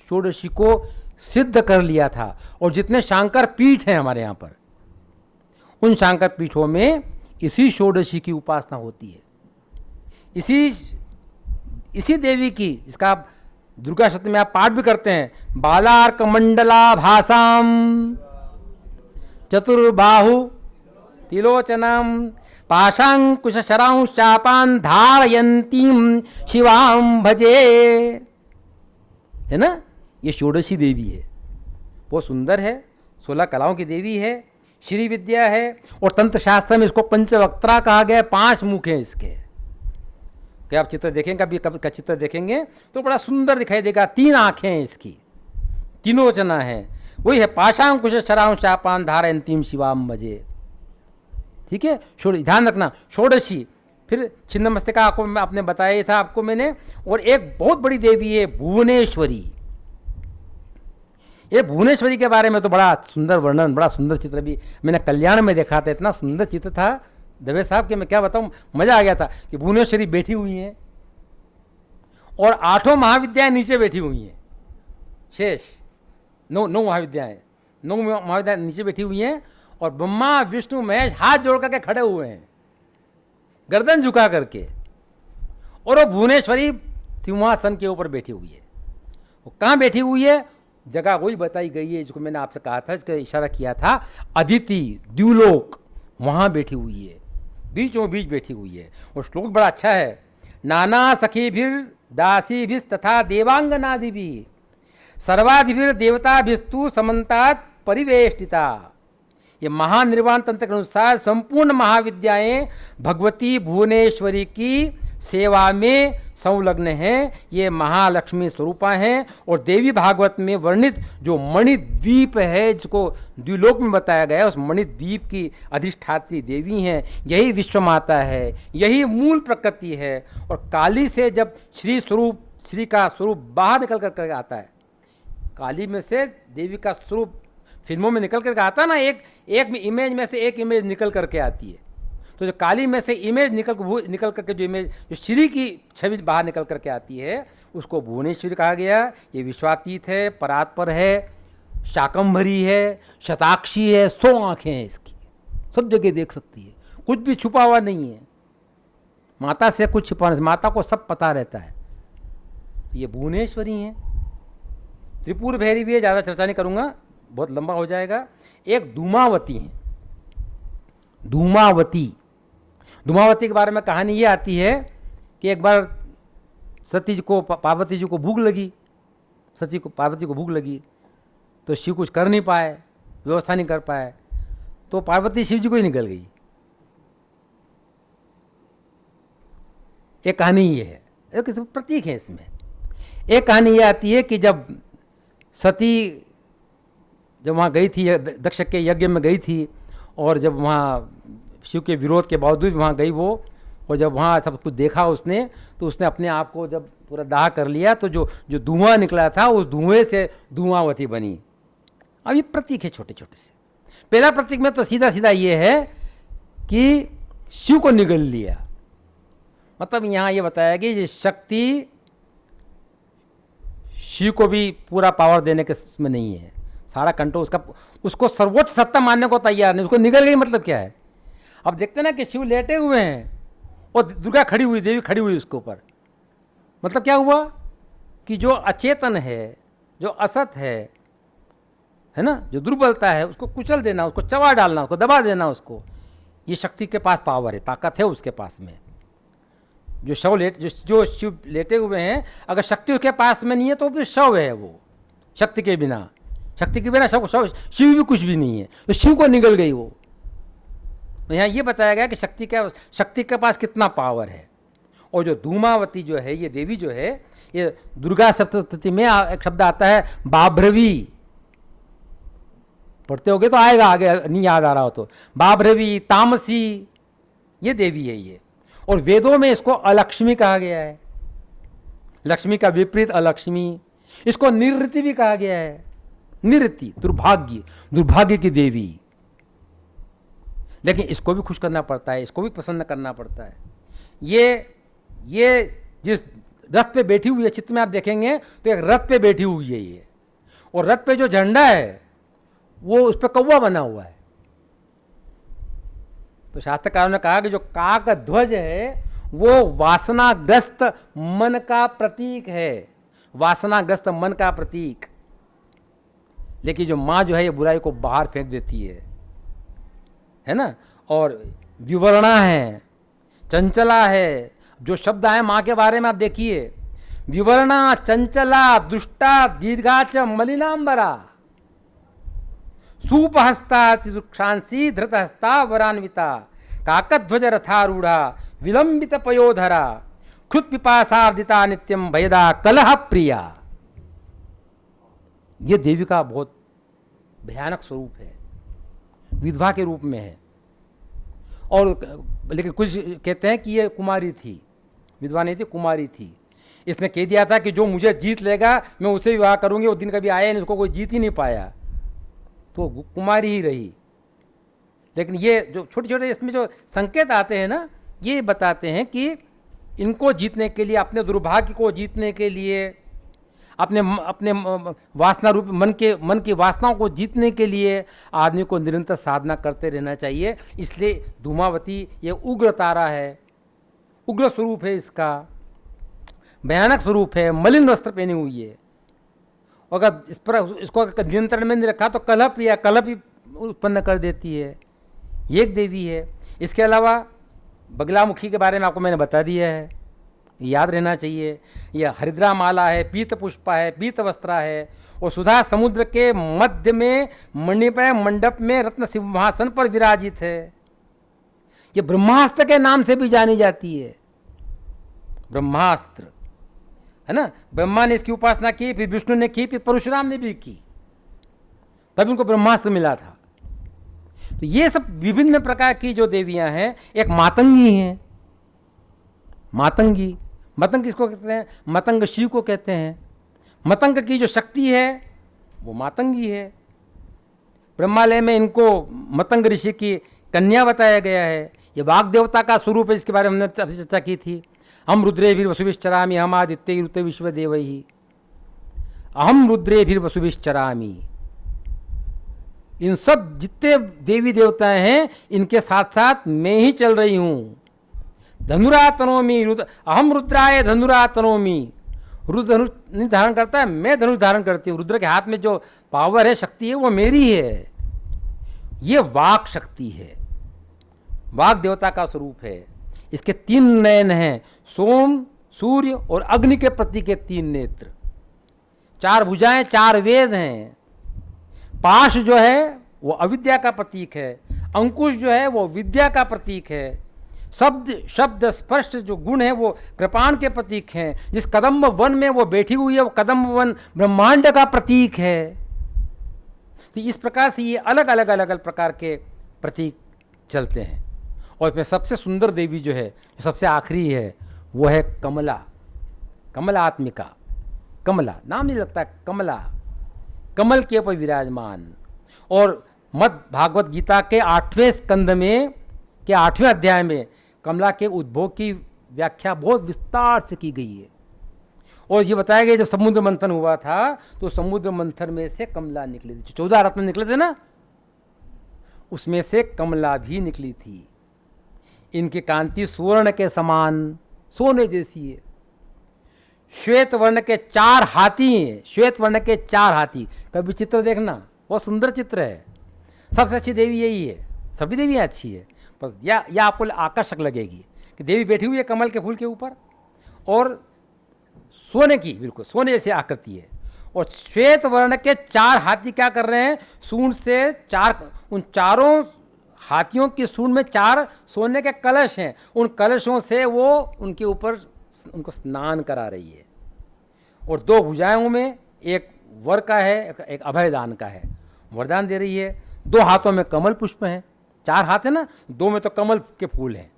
S2: षोडशी को सिद्ध कर लिया था। और जितने शांकर पीठ हैं हमारे यहाँ पर, उन शांकर पीठों में इसी षोडशी की उपासना होती है। इसी देवी की, इसका आप दुर्गा सप्तमी में आप पाठ भी करते हैं, बालार्क मंडला भासाम चतुर्बाहु तिलोचनम पाशांकुश शरांश चापान धारयंतीम शिवाम भजे, है ना। ये षोडशी देवी है, बहुत सुंदर है, 16 कलाओं की देवी है, श्री विद्या है। और तंत्र शास्त्र में इसको पंचवक्त्रा कहा गया है। 5 मुख हैं इसके। क्या आप चित्र देखेंगे, कभी का चित्र देखेंगे तो बड़ा सुंदर दिखाई देगा। 3 आंखें हैं इसकी, तीनोचना है, वही है पाशांकुश शरांश चापान धारयंतीम शिवाम भजे, ठीक है। ध्यान रखना, षोडशी। फिर छिन्नमस्तिका आपने बताया था आपको मैंने। और एक बहुत बड़ी देवी है भुवनेश्वरी। ये भुवनेश्वरी के बारे में तो बड़ा सुंदर वर्णन, बड़ा सुंदर चित्र भी मैंने कल्याण में देखा था। इतना सुंदर चित्र था दवे साहब कि मैं क्या बताऊं, मजा आ गया था कि भुवनेश्वरी बैठी हुई हैं और 8 महाविद्याएं नीचे बैठी हुई हैं, शेष 9 महाविद्याएं, 9 महाविद्याएं नीचे बैठी हुई हैं और ब्रह्मा विष्णु महेश हाथ जोड़ करके खड़े हुए हैं, गर्दन झुका करके, और वो भुवनेश्वरी सिंहासन के ऊपर बैठी हुई है। वो कहाँ बैठी हुई है? जगह वही बताई गई है जिसको मैंने आपसे कहा था, इसका इशारा किया था, अदिति द्युलोक, वहाँ बैठी हुई है, बीचों बीच बैठी हुई है। और श्लोक बड़ा अच्छा है, नाना सखीभिर दासीभिस् तथा देवांगनादिभिः सर्वाधिभिर देवताभिस्तु समन्तात परिवेष्टिता। ये महानिर्वाण तंत्र के अनुसार संपूर्ण महाविद्याएं भगवती भुवनेश्वरी की सेवा में संलग्न हैं। ये महालक्ष्मी स्वरूपा हैं। और देवी भागवत में वर्णित जो मणिद्वीप है, जिसको द्विलोक में बताया गया है, उस मणिद्वीप की अधिष्ठात्री देवी हैं। यही विश्व माता है, यही मूल प्रकृति है। और काली से जब श्री का स्वरूप बाहर निकल कर आता है, काली में से देवी का स्वरूप फिल्मों में निकल करके आता है ना, एक इमेज में से एक इमेज निकल करके आती है। तो जो काली में से इमेज निकल करके जो इमेज, जो श्री की छवि बाहर निकल करके आती है, उसको भुवनेश्वरी कहा गया। ये विश्वातीत है, परात्पर है, शाकंभरी है, शताक्षी है, 100 आँखें हैं इसकी, सब जगह देख सकती है, कुछ भी छुपा हुआ नहीं है। माता से कुछ छुपा नहीं, माता को सब पता रहता है। ये भुवनेश्वरी हैं। त्रिपुर भैरवी भी है, ज़्यादा चर्चा नहीं करूँगा, बहुत लंबा हो जाएगा। एक धूमावती है, धूमावती के बारे में कहानी ये आती है कि एक बार सती जी को, पार्वती जी को भूख लगी, पार्वती को भूख लगी, तो शिव कुछ कर नहीं पाए, व्यवस्था नहीं कर पाए, तो पार्वती शिव जी को ही निकल गई। एक कहानी ये है, एक प्रतीक है इसमें। एक कहानी ये आती है कि जब सती जब वहाँ गई थी, दक्ष के यज्ञ में गई थी, और जब वहाँ शिव के विरोध के बावजूद वहाँ गई वो, और जब वहाँ सब कुछ देखा उसने, तो उसने अपने आप को जब पूरा दाह कर लिया, तो जो धुआं निकला था, उस धुएं से धुआंवती बनी। अब ये प्रतीक है छोटे छोटे से। पहला प्रतीक में तो सीधा सीधा ये है कि शिव को निगल लिया, मतलब यहाँ ये बताया कि ये शक्ति शिव को भी पूरा पावर देने के में नहीं है, सारा कंट्रोल उसको सर्वोच्च सत्ता मानने को तैयार नहीं, उसको निगल गई। मतलब क्या है? अब देखते ना कि शिव लेटे हुए हैं और दुर्गा खड़ी हुई, देवी खड़ी हुई उसके ऊपर। मतलब क्या हुआ कि जो अचेतन है, जो असत है ना, जो दुर्बलता है, उसको कुचल देना, उसको चबा डालना, उसको दबा देना, उसको, ये शक्ति के पास पावर है, ताकत है उसके पास में। जो शिव लेटे हुए हैं, अगर शक्ति उसके पास में नहीं है तो फिर शव है वो। शक्ति के बिना शिव भी कुछ भी नहीं है, तो शिव को निगल गई वो। यहाँ ये बताया गया कि शक्ति के पास कितना पावर है। और जो धूमावती जो है, ये देवी जो है, ये दुर्गा सप्तशती में एक शब्द आता है बाभ्रवी, पढ़ते होगे तो आएगा, आगे नहीं याद आ रहा हो तो। बाभ्रवी, तामसी, ये देवी है ये। और वेदों में इसको अलक्ष्मी कहा गया है, लक्ष्मी का विपरीत अलक्ष्मी। इसको निरृति भी कहा गया है, निरृति, दुर्भाग्य की देवी। लेकिन इसको भी खुश करना पड़ता है, इसको भी प्रसन्न करना पड़ता है। ये जिस रथ पे बैठी हुई है, चित्र में आप देखेंगे तो एक रथ पे बैठी हुई है ये, और रथ पे जो झंडा है वो उस पर कौवा बना हुआ है। तो शास्त्रकारों ने कहा कि जो काक ध्वज है वो वासनाग्रस्त मन का प्रतीक है, वासनाग्रस्त मन का प्रतीक। लेकिन जो माँ जो है ये बुराई को बाहर फेंक देती है ना। और विवरणा है, चंचला है, जो शब्द आए माँ के बारे में आप देखिए, विवरणा, चंचला, दुष्टा, दीर्घाच, मलिनांबरा, सूपहस्ता, तिदुक्षांसी, धृतहस्ता, वरान्विता, काकध्वज रथारूढ़ा, विलंबित पयोधरा, क्षुत पिपासार्दिता, नित्यम भयदा, कलह प्रिया। ये देवी का बहुत भयानक स्वरूप है, विधवा के रूप में है। और लेकिन कुछ कहते हैं कि ये कुमारी थी, विधवा नहीं थी, कुमारी थी। इसने कह दिया था कि जो मुझे जीत लेगा मैं उसे विवाह करूंगी। वो दिन कभी आया नहीं, उसको कोई जीत ही नहीं पाया, तो कुमारी ही रही। लेकिन ये जो छोटे छोटे इसमें जो संकेत आते हैं ना, ये बताते हैं कि इनको जीतने के लिए, अपने दुर्भाग्य को जीतने के लिए, अपने वासना रूप मन की वासनाओं को जीतने के लिए आदमी को निरंतर साधना करते रहना चाहिए। इसलिए धूमावती ये उग्र तारा है, उग्र स्वरूप है, इसका भयानक स्वरूप है, मलिन वस्त्र पहनी हुई है। अगर इसको अगर नियंत्रण में नहीं रखा तो कलह ही उत्पन्न कर देती है। ये एक देवी है। इसके अलावा बगलामुखी के बारे में आपको मैंने बता दिया है, याद रहना चाहिए। यह हरिद्रा माला है, पीत पुष्पा है, पीत वस्त्रा है, और सुधा समुद्र के मध्य में मणिमय मंडप में रत्न सिंहासन पर विराजित है। यह ब्रह्मास्त्र के नाम से भी जानी जाती है। ब्रह्मास्त्र है ना, ब्रह्मा ने इसकी उपासना की, फिर विष्णु ने की, फिर परशुराम ने भी की, तब इनको ब्रह्मास्त्र मिला था। तो ये सब विभिन्न प्रकार की जो देवियां हैं, एक मातंगी हैं। मातंगी किसको कहते हैं? मतंग शिव को कहते हैं। मतंग की जो शक्ति है वो मातंगी है। ब्रह्मालय में इनको मतंग ऋषि की कन्या बताया गया है। ये वाग देवता का स्वरूप है, इसके बारे में हमने अभी चर्चा की थी। हम रुद्रेभिर वसुभिश्चरामि, हम आदित्य ऋत विश्वदेवैहि, अहम रुद्रेभिर वसुभिश्चरामि। इन सब जितने देवी देवता हैं, इनके साथ साथ मैं ही चल रही हूं। धनुरा तनोमी, अहम रुद्राय धनुरा तनोमी। रुद्र धनुष नहीं धारण करता है, मैं धनुष धारण करती हूँ। रुद्र के हाथ में जो पावर है, शक्ति है, वो मेरी है। ये वाक शक्ति है, वाक देवता का स्वरूप है। इसके 3 नयन हैं, सोम, सूर्य और अग्नि के प्रतीक के 3 नेत्र, 4 भुजाएं, 4 वेद हैं। पाश जो है वो अविद्या का प्रतीक है, अंकुश जो है वो विद्या का प्रतीक है, शब्द स्पर्श जो गुण है वो कृपाण के प्रतीक हैं। जिस कदम्ब वन में वो बैठी हुई है, वो कदम्ब वन ब्रह्मांड का प्रतीक है। तो इस प्रकार से ये अलग अलग प्रकार के प्रतीक चलते हैं। और इसमें सबसे सुंदर देवी जो है, जो सबसे आखिरी है, वो है कमला, कमलात्मिका। कमला नाम नहीं लगता, कमला, कमल के ऊपर विराजमान। और मद भागवत गीता के 8वें स्कंद में के 8वें अध्याय में कमला के उद्भव की व्याख्या बहुत विस्तार से की गई है। और ये बताया गया जब समुद्र मंथन हुआ था तो समुद्र मंथन में से कमला निकली थी। 14 रत्न निकले थे ना, उसमें से कमला भी निकली थी। इनकी कांति सुवर्ण के समान सोने जैसी है। श्वेत वर्ण के 4 हाथी हैं, श्वेत वर्ण के 4 हाथी। कभी चित्र देखना, बहुत सुंदर चित्र है। सबसे अच्छी देवी यही है, सभी देवियाँ अच्छी है, बस या आपको आकर्षक लगेगी कि देवी बैठी हुई है कमल के फूल के ऊपर, और सोने की, बिल्कुल सोने जैसी आकृति है। और श्वेत वर्ण के 4 हाथी क्या कर रहे हैं? सूंड से 4, उन चारों हाथियों की सूंड में 4 सोने के कलश हैं। उन कलशों से वो उनके ऊपर उनको स्नान करा रही है। और 2 भुजाओं में, एक वर का है, एक अभयदान का है, वरदान दे रही है। 2 हाथों में कमल पुष्प हैं, 4 हाथ है ना, 2 में तो कमल के फूल हैं।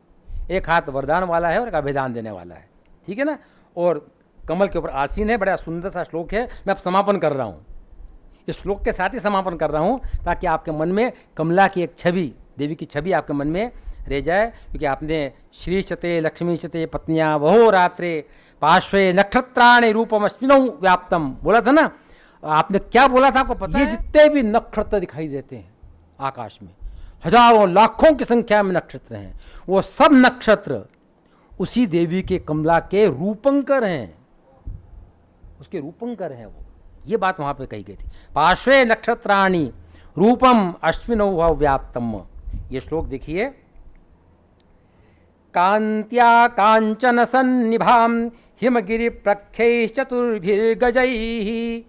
S2: एक हाथ वरदान वाला है और एक अभयदान देने वाला है, ठीक है ना। और कमल के ऊपर आसीन है। बड़ा सुंदर सा श्लोक है। मैं अब समापन कर रहा हूँ, इस श्लोक के साथ ही समापन कर रहा हूँ, ताकि आपके मन में कमला की एक छवि, देवी की छवि आपके मन में रह जाए। क्योंकि आपने श्री चते लक्ष्मी चते पत्नियाँ वहो रात्रे पार्श्वे नक्षत्राणि रूपम अश्विनौ व्याप्तम बोला था ना। आपने क्या बोला था आपको पता है? ये जितने भी नक्षत्र दिखाई देते हैं आकाश में, हजारों लाखों की संख्या में नक्षत्र हैं, वो सब नक्षत्र उसी देवी के कमला के रूपंकर हैं, उसके रूपंकर हैं वो। ये बात वहां पे कही गई थी। पार्श्वे नक्षत्राणि रूपम अश्विनौ व्याप्तम। ये श्लोक देखिए। कांत्या कांचन सन्निभाम हिमगिरि प्रख्यैश्चतुर्भिर्गजैः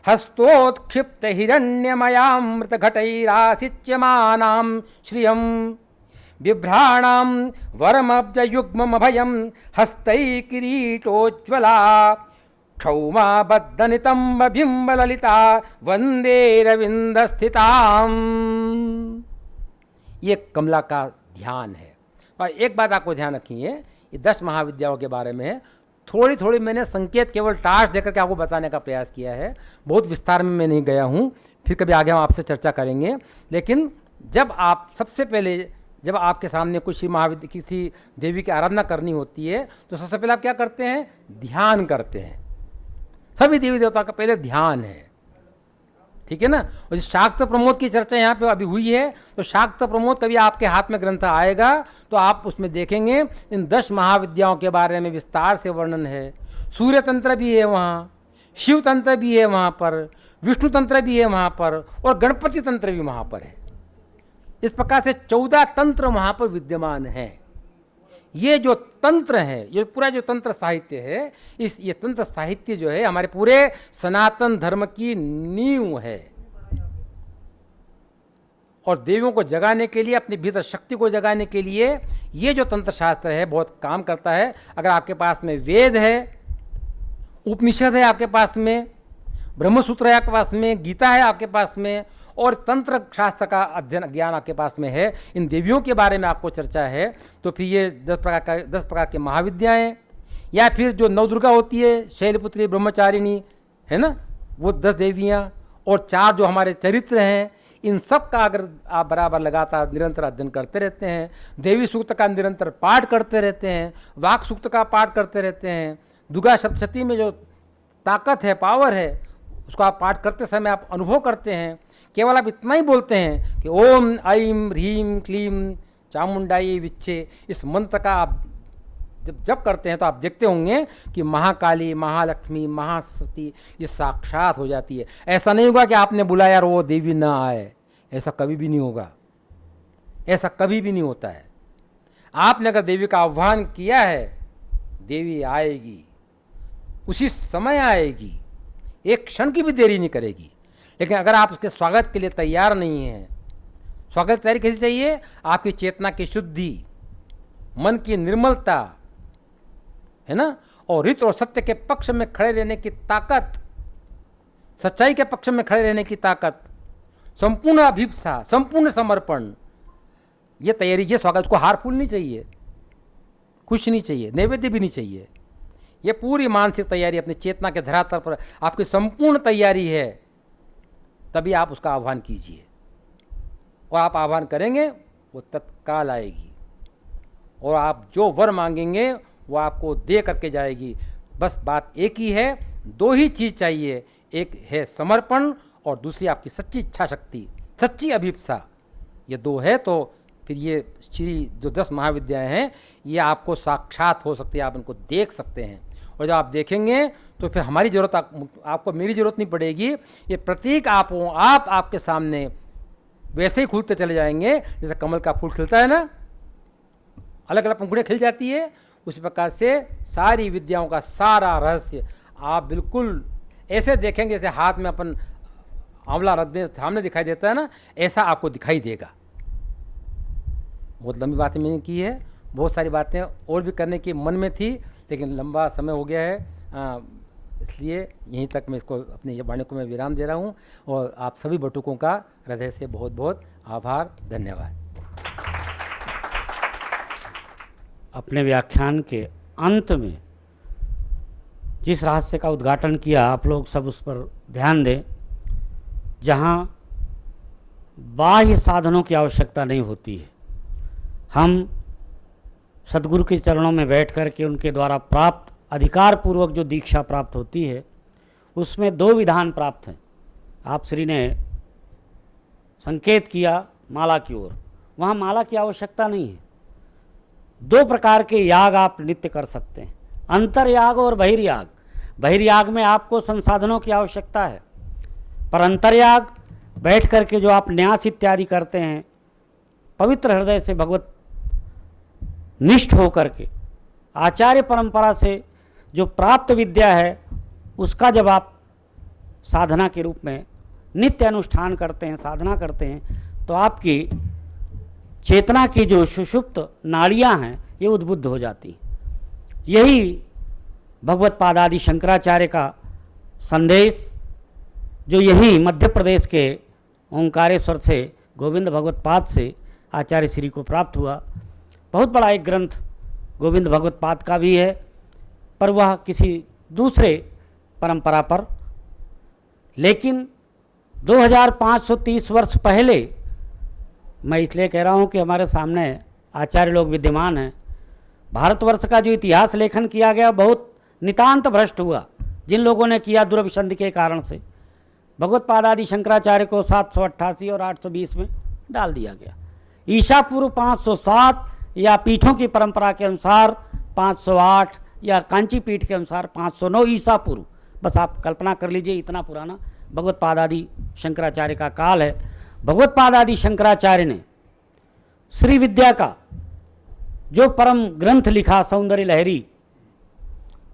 S2: हस्तोत्क्षिप्त हिरण्यमयामृत घटैरासिच्यमानां श्रियं बिभ्राणां वरमब्जयुग्ममभयं हस्तै किरीटोज्ज्वला क्षौमाबद्धनितम्बबिम्बललिता वन्दे रविन्दस्थिताम्। ये कमला का ध्यान है। और एक बात आपको ध्यान रखिए, ये 10 महाविद्याओं के बारे में है। थोड़ी थोड़ी मैंने संकेत केवल टाच देकर के आपको बताने का प्रयास किया है, बहुत विस्तार में मैं नहीं गया हूँ। फिर कभी आगे हम आपसे चर्चा करेंगे। लेकिन जब आप सबसे पहले, जब आपके सामने कुछ महाविद्या किसी देवी की आराधना करनी होती है, तो सबसे पहले आप क्या करते हैं? ध्यान करते हैं। सभी देवी देवता का पहले ध्यान है, ठीक है ना। और शाक्त प्रमोद की चर्चा यहाँ पे अभी हुई है, तो शाक्त प्रमोद कभी आपके हाथ में ग्रंथ आएगा तो आप उसमें देखेंगे इन 10 महाविद्याओं के बारे में विस्तार से वर्णन है। सूर्य तंत्र भी है वहाँ, शिव तंत्र भी है वहाँ पर, विष्णु तंत्र भी है वहाँ पर, और गणपति तंत्र भी वहाँ पर है। इस प्रकार से 14 तंत्र वहाँ पर विद्यमान है। ये जो तंत्र है, ये पूरा जो तंत्र साहित्य है, ये तंत्र साहित्य जो है हमारे पूरे सनातन धर्म की नींव है। और देवियों को जगाने के लिए, अपने भीतर शक्ति को जगाने के लिए ये जो तंत्र शास्त्र है बहुत काम करता है। अगर आपके पास में वेद है, उपनिषद है आपके पास में, ब्रह्मसूत्र है आपके पास में, गीता है आपके पास में, और तंत्र शास्त्र का अध्ययन ज्ञान आपके पास में है, इन देवियों के बारे में आपको चर्चा है, तो फिर ये 10 प्रकार के महाविद्याएँ, या फिर जो नवदुर्गा होती है, शैलपुत्री, ब्रह्मचारिणी, है ना, वो 10 देवियाँ, और 4 जो हमारे चरित्र हैं, इन सब का अगर आप बराबर लगातार निरंतर अध्ययन करते रहते हैं, देवी सूक्त का निरंतर पाठ करते रहते हैं, वाक सूक्त का पाठ करते रहते हैं, दुर्गा सप्तशती में जो ताकत है, पावर है, उसको आप पाठ करते समय आप अनुभव करते हैं। केवल आप इतना ही बोलते हैं कि ओम ऐं ह्रीं क्लीं चामुंडाई विच्चे, इस मंत्र का आप जब करते हैं तो आप देखते होंगे कि महाकाली, महालक्ष्मी, महासरस्वती ये साक्षात हो जाती है। ऐसा नहीं होगा कि आपने बुलाया और वो देवी ना आए, ऐसा कभी भी नहीं होगा, ऐसा कभी भी नहीं होता है। आपने अगर देवी का आह्वान किया है, देवी आएगी, उसी समय आएगी, एक क्षण की भी देरी नहीं करेगी। लेकिन अगर आप उसके स्वागत के लिए तैयार नहीं हैं, स्वागत की तैयारी कैसे चाहिए? आपकी चेतना की शुद्धि, मन की निर्मलता, है ना, और रित और सत्य के पक्ष में खड़े रहने की ताकत, सच्चाई के पक्ष में खड़े रहने की ताकत, संपूर्ण अभिप्सा, संपूर्ण समर्पण, ये तैयारी, ये स्वागत को हार फूल नहीं चाहिए, कुछ नहीं चाहिए, नैवेद्य भी नहीं चाहिए। ये पूरी मानसिक तैयारी अपनी चेतना के धरातल पर आपकी संपूर्ण तैयारी है, तभी आप उसका आह्वान कीजिए। और आप आह्वान करेंगे वो तत्काल आएगी, और आप जो वर मांगेंगे वो आपको दे करके जाएगी। बस बात एक ही है, 2 ही चीज़ चाहिए, एक है समर्पण और दूसरी आपकी सच्ची इच्छा शक्ति, सच्ची अभिप्सा। ये 2 है तो फिर ये श्री जो 10 महाविद्याएँ हैं ये आपको साक्षात हो सकती है, आप इनको देख सकते हैं। और जब आप देखेंगे तो फिर हमारी ज़रूरत, आपको मेरी ज़रूरत नहीं पड़ेगी। ये प्रतीक आपके सामने वैसे ही खुलते चले जाएंगे जैसे कमल का फूल खिलता है ना, अलग अलग पंखुड़ियाँ खिल जाती है, उसी प्रकार से सारी विद्याओं का सारा रहस्य आप बिल्कुल ऐसे देखेंगे जैसे हाथ में अपन आंवला रख दें, सामने दिखाई देता है ना, ऐसा आपको दिखाई देगा। बहुत लंबी बातें मैंने की है, बहुत सारी बातें और भी करने की मन में थी, लेकिन लंबा समय हो गया है, इसलिए यहीं तक मैं इसको, अपनी वाणी को मैं विराम दे रहा हूँ। और आप सभी बटुकों का हृदय से बहुत बहुत आभार, धन्यवाद।
S1: अपने व्याख्यान के अंत में जिस रहस्य का उद्घाटन किया, आप लोग सब उस पर ध्यान दें। जहाँ बाह्य साधनों की आवश्यकता नहीं होती है, हम सदगुरु के चरणों में बैठ कर के उनके द्वारा प्राप्त अधिकार पूर्वक जो दीक्षा प्राप्त होती है, उसमें 2 विधान प्राप्त हैं। आप श्री ने संकेत किया माला की ओर, वहाँ माला की आवश्यकता नहीं है। 2 प्रकार के याग आप नित्य कर सकते हैं, अंतर्याग और बहिर्याग। बहिर्याग में आपको संसाधनों की आवश्यकता है, पर अंतर्याग बैठ कर के जो आप न्यास इत्यादि करते हैं, पवित्र हृदय से भगवत निष्ठ होकर के आचार्य परंपरा से जो प्राप्त विद्या है उसका जब आप साधना के रूप में नित्य अनुष्ठान करते हैं, साधना करते हैं, तो आपकी चेतना की जो सुषुप्त नाड़ियाँ हैं ये उद्बुद्ध हो जाती। यही भगवत पाद आदि शंकराचार्य का संदेश, जो यही मध्य प्रदेश के ओंकारेश्वर से गोविंद भगवत पाद से आचार्य श्री को प्राप्त हुआ। बहुत बड़ा एक ग्रंथ गोविंद भगवत पाद का भी है, पर वह किसी दूसरे परंपरा पर, लेकिन 2530 वर्ष पहले, मैं इसलिए कह रहा हूँ कि हमारे सामने आचार्य लोग विद्यमान हैं। भारतवर्ष का जो इतिहास लेखन किया गया बहुत नितांत भ्रष्ट हुआ, जिन लोगों ने किया दुर्भिसंधि के कारण से भगवत पाद आदि शंकराचार्य को 788 और 820 में डाल दिया गया। ईसा पूर्व 507 या पीठों की परंपरा के अनुसार 508 या कांची पीठ के अनुसार 509 ईसा पूर्व, बस आप कल्पना कर लीजिए इतना पुराना भगवत पाद आदि शंकराचार्य का काल है। भगवत पाद आदि शंकराचार्य ने श्री विद्या का जो परम ग्रंथ लिखा सौंदर्य लहरी,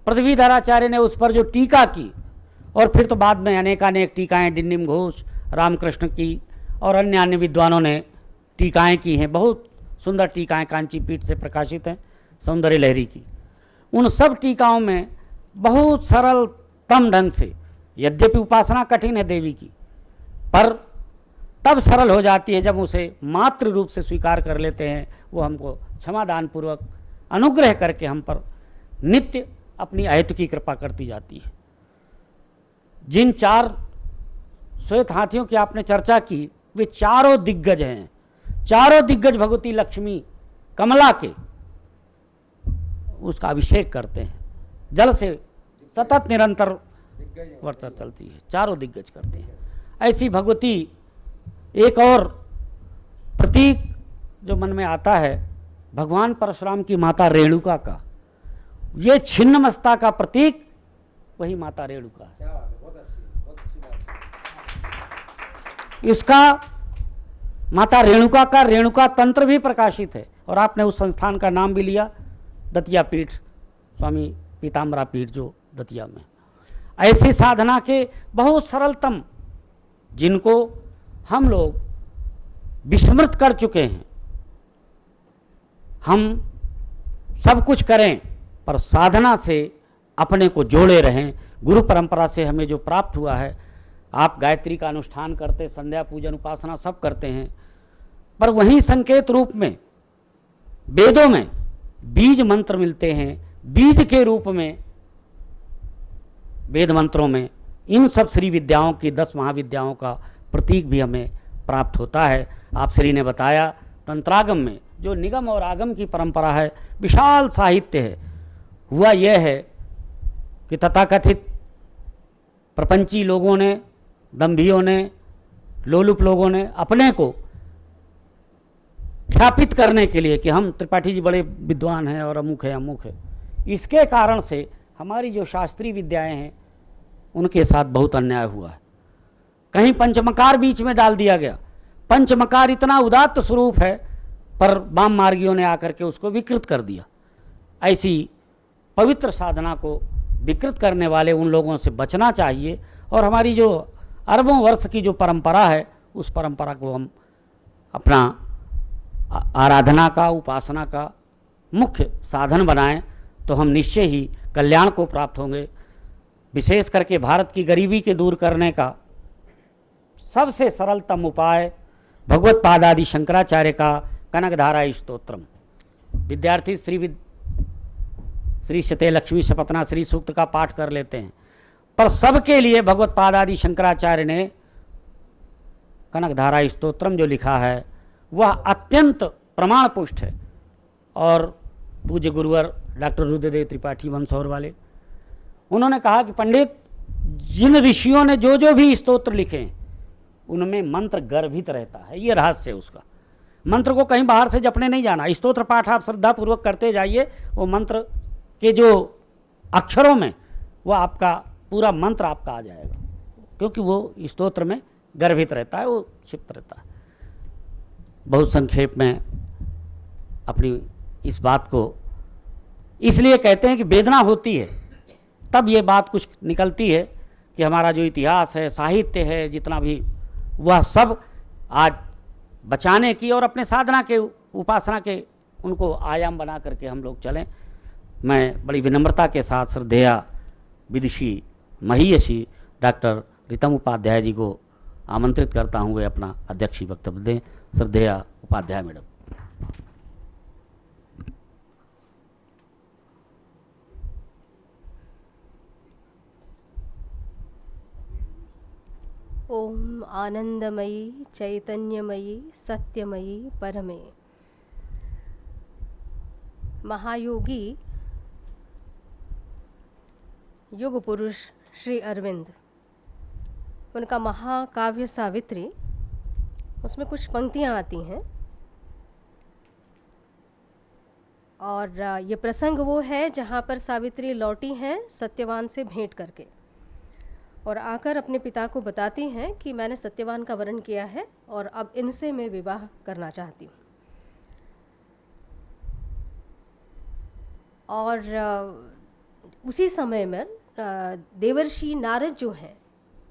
S1: पृथ्वीधराचार्य ने उस पर जो टीका की, और फिर तो बाद में अनेकानेक टीकाएं डिन्निम घोष, रामकृष्ण की और अन्य विद्वानों ने टीकाएं की हैं। बहुत सुंदर टीकाएं कांची पीठ से प्रकाशित हैं सौंदर्य लहरी की। उन सब टीकाओं में बहुत सरलतम ढंग से, यद्यपि उपासना कठिन है देवी की, पर तब सरल हो जाती है जब उसे मात्र रूप से स्वीकार कर लेते हैं। वो हमको क्षमादान पूर्वक अनुग्रह करके हम पर नित्य अपनी अहेतु की कृपा करती जाती है। जिन 4 श्वेत हाथियों की आपने चर्चा की, वे चारों दिग्गज हैं। चारों दिग्गज भगवती लक्ष्मी कमला के उसका अभिषेक करते हैं, जल से सतत निरंतर वर्षा चलती है, चारों दिग्गज करते हैं। ऐसी भगवती एक और प्रतीक जो मन में आता है भगवान परशुराम की माता रेणुका का, ये छिन्नमस्ता का प्रतीक वही माता रेणुका है। इसका माता रेणुका का रेणुका तंत्र भी प्रकाशित है, और आपने उस संस्थान का नाम भी लिया दतिया पीठ, स्वामी पीताम्बरा पीठ जो दतिया में। ऐसी साधना के बहुत सरलतम, जिनको हम लोग विस्मृत कर चुके हैं। हम सब कुछ करें पर साधना से अपने को जोड़े रहें। गुरु परंपरा से हमें जो प्राप्त हुआ है, आप गायत्री का अनुष्ठान करते, संध्या पूजन उपासना सब करते हैं, पर वहीं संकेत रूप में वेदों में बीज मंत्र मिलते हैं। बीज के रूप में वेद मंत्रों में इन सब श्री विद्याओं की 10 महाविद्याओं का प्रतीक भी हमें प्राप्त होता है। आप श्री ने बताया तंत्रागम में जो निगम और आगम की परंपरा है, विशाल साहित्य है। हुआ यह है कि तथाकथित प्रपंची लोगों ने, दंभियों ने, लोलुप लोगों ने अपने को ख्यापित करने के लिए कि हम त्रिपाठी जी बड़े विद्वान हैं और अमुक है अमुक है, इसके कारण से हमारी जो शास्त्रीय विद्याएं हैं उनके साथ बहुत अन्याय हुआ है। कहीं पंचमकार बीच में डाल दिया गया। पंचमकार इतना उदात्त स्वरूप है, पर वाम मार्गियों ने आकर के उसको विकृत कर दिया। ऐसी पवित्र साधना को विकृत करने वाले उन लोगों से बचना चाहिए, और हमारी जो अरबों वर्ष की जो परंपरा है, उस परंपरा को हम अपना आराधना का, उपासना का मुख्य साधन बनाएं, तो हम निश्चय ही कल्याण को प्राप्त होंगे। विशेष करके भारत की गरीबी के दूर करने का सबसे सरलतम उपाय भगवत पाद आदि शंकराचार्य का कनकधारा स्तोत्रम। विद्यार्थी श्री शते लक्ष्मी शपथना श्री सूक्त का पाठ कर लेते हैं, पर सबके लिए भगवत पाद आदि शंकराचार्य ने कनकधारा स्तोत्रम जो लिखा है वह अत्यंत प्रमाण पुष्ट है। और पूज्य गुरुवर डॉक्टर रुद्रदेव त्रिपाठी वंशौर वाले, उन्होंने कहा कि पंडित, जिन ऋषियों ने जो जो भी स्तोत्र लिखे हैं उनमें मंत्र गर्भित रहता है। ये रहस्य है उसका। मंत्र को कहीं बाहर से जपने नहीं जाना। स्तोत्र पाठ आप श्रद्धापूर्वक करते जाइए, वो मंत्र के जो अक्षरों में वो आपका पूरा मंत्र आपका आ जाएगा, क्योंकि वो स्तोत्र में गर्भित रहता है, वो क्षिप्त रहता है। बहुत संक्षेप में अपनी इस बात को इसलिए कहते हैं कि वेदना होती है तब ये बात कुछ निकलती है कि हमारा जो इतिहास है, साहित्य है, जितना भी, वह सब आज बचाने की और अपने साधना के, उपासना के उनको आयाम बना करके हम लोग चलें। मैं बड़ी विनम्रता के साथ श्रद्धेया विदुषी महीयसी डॉक्टर ऋतम उपाध्याय जी को आमंत्रित करता हूँ, वे अपना अध्यक्षीय वक्तव्य दें। श्रद्धेया उपाध्याय मैडम।
S3: ओम आनंदमयी चैतन्यमयी सत्यमयी परमे। महायोगी युग पुरुष श्री अरविंद, उनका महाकाव्य सावित्री, उसमें कुछ पंक्तियाँ आती हैं और ये प्रसंग वो है जहाँ पर सावित्री लौटी हैं सत्यवान से भेंट करके और आकर अपने पिता को बताती हैं कि मैंने सत्यवान का वरण किया है और अब इनसे मैं विवाह करना चाहती हूँ। और उसी समय में देवर्षि नारद जो हैं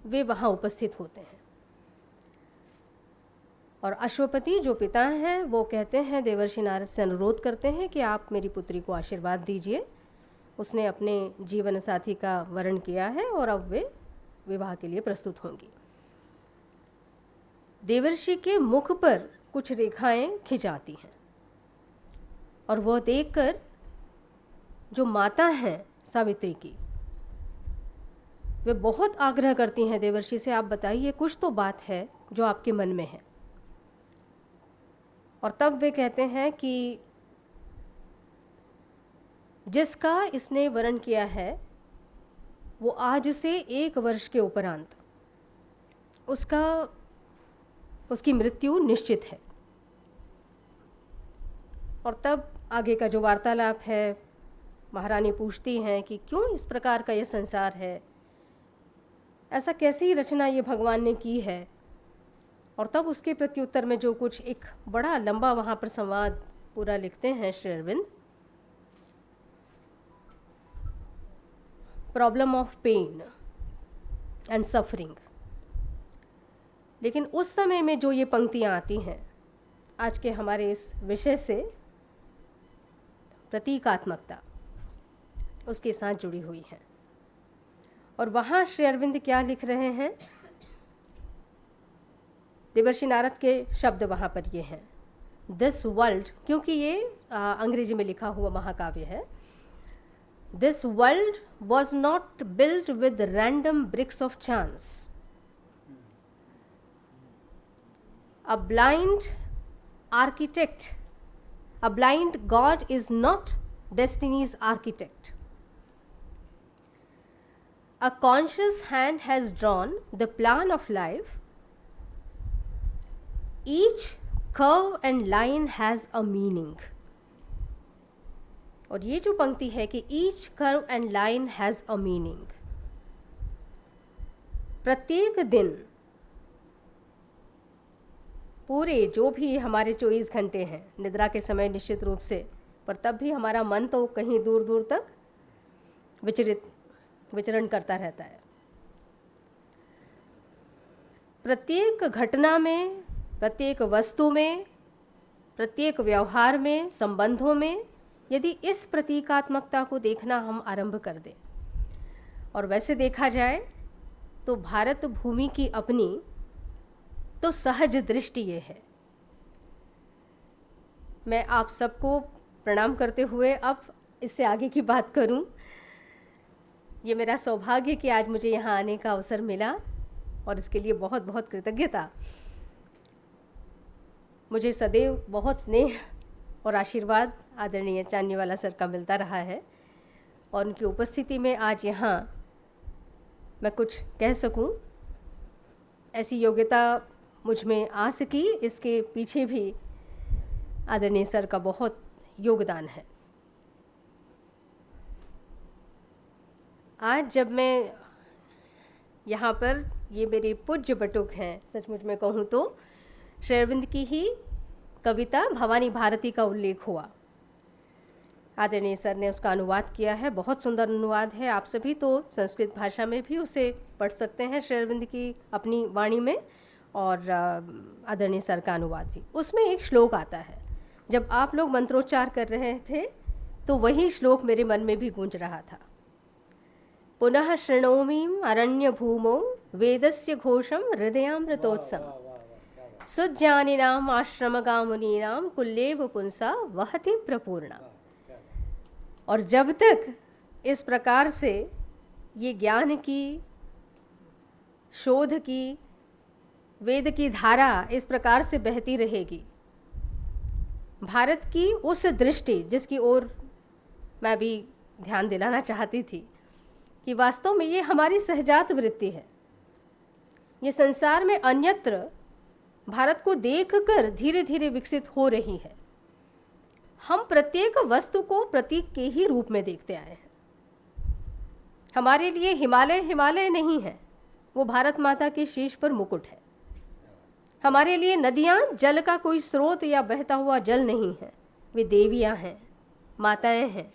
S3: वे वहाँ उपस्थित होते हैं और अश्वपति जो पिता हैं वो कहते हैं, देवर्षि नारद से अनुरोध करते हैं कि आप मेरी पुत्री को आशीर्वाद दीजिए, उसने अपने जीवन साथी का वरण किया है और अब वे विवाह के लिए प्रस्तुत होंगी। देवर्षि के मुख पर कुछ रेखाएं खिंच आती हैं और वह देखकर जो माता हैं सावित्री की, वे बहुत आग्रह करती हैं देवर्षि से, आप बताइए कुछ तो बात है जो आपके मन में है। और तब वे कहते हैं कि जिसका इसने वरण किया है वो आज से 1 वर्ष के उपरांत उसकी मृत्यु निश्चित है। और तब आगे का जो वार्तालाप है, महारानी पूछती हैं कि क्यों इस प्रकार का ये संसार है, ऐसा कैसी रचना ये भगवान ने की है। और तब उसके प्रत्युत्तर में जो कुछ एक बड़ा लंबा वहाँ पर संवाद पूरा लिखते हैं Shri Arvind, problem of pain and suffering. लेकिन उस समय में जो ये पंक्तियाँ आती हैं आज के हमारे इस विषय से प्रतीकात्मकता उसके साथ जुड़ी हुई है। और वहाँ श्री अरविंद क्या लिख रहे हैं, देवर्षि नारद के शब्द वहाँ पर ये हैं, दिस वर्ल्ड, क्योंकि ये अंग्रेजी में लिखा हुआ महाकाव्य है, this world was not built with random bricks of chance, a blind God is not destiny's architect. A conscious hand has drawn the plan of life. Each curve and line has a meaning. और ये जो पंक्ति है कि each curve and line has a meaning, प्रत्येक दिन पूरे जो भी हमारे 24 घंटे हैं, निद्रा के समय निश्चित रूप से, पर तब भी हमारा मन तो कहीं दूर दूर तक विचरण करता रहता है। प्रत्येक घटना में, प्रत्येक वस्तु में, प्रत्येक व्यवहार में, संबंधों में यदि इस प्रतीकात्मकता को देखना हम आरंभ कर दें, और वैसे देखा जाए तो भारत भूमि की अपनी तो सहज दृष्टि ये है। मैं आप सबको प्रणाम करते हुए अब इससे आगे की बात करूं। ये मेरा सौभाग्य कि आज मुझे यहाँ आने का अवसर मिला और इसके लिए बहुत बहुत कृतज्ञता। मुझे सदैव बहुत स्नेह और आशीर्वाद आदरणीय चांदनीवाला सर का मिलता रहा है और उनकी उपस्थिति में आज यहाँ मैं कुछ कह सकूं, ऐसी योग्यता मुझ में आ सकी, इसके पीछे भी आदरणीय सर का बहुत योगदान है। आज जब मैं यहाँ पर, ये मेरे पूज्य बटुक हैं, सचमुच में कहूँ तो श्री अरविंद की ही कविता भवानी भारती का उल्लेख हुआ। आदरणीय सर ने उसका अनुवाद किया है, बहुत सुंदर अनुवाद है। आप सभी तो संस्कृत भाषा में भी उसे पढ़ सकते हैं श्री अरविंद की अपनी वाणी में, और आदरणीय सर का अनुवाद भी। उसमें एक श्लोक आता है, जब आप लोग मंत्रोच्चार कर रहे थे तो वही श्लोक मेरे मन में भी गूंज रहा था। पुनः शृणोमीं अरण्य भूमौ वेदस्य घोषम हृदयामृतोत्सव सुज्ञानिनाम आश्रमगामुनीनाम कुल्लेव पुंसा वहति प्रपूर्णा। और जब तक इस प्रकार से ये ज्ञान की, शोध की, वेद की धारा इस प्रकार से बहती रहेगी, भारत की उस दृष्टि जिसकी ओर मैं भी ध्यान दिलाना चाहती थी कि वास्तव में ये हमारी सहजात वृत्ति है। ये संसार में अन्यत्र भारत को देखकर धीरे धीरे विकसित हो रही है। हम प्रत्येक वस्तु को प्रतीक के ही रूप में देखते आए हैं। हमारे लिए हिमालय हिमालय नहीं है, वो भारत माता के शीश पर मुकुट है। हमारे लिए नदियां जल का कोई स्रोत या बहता हुआ जल नहीं है, वे देवियां हैं, माताएं हैं।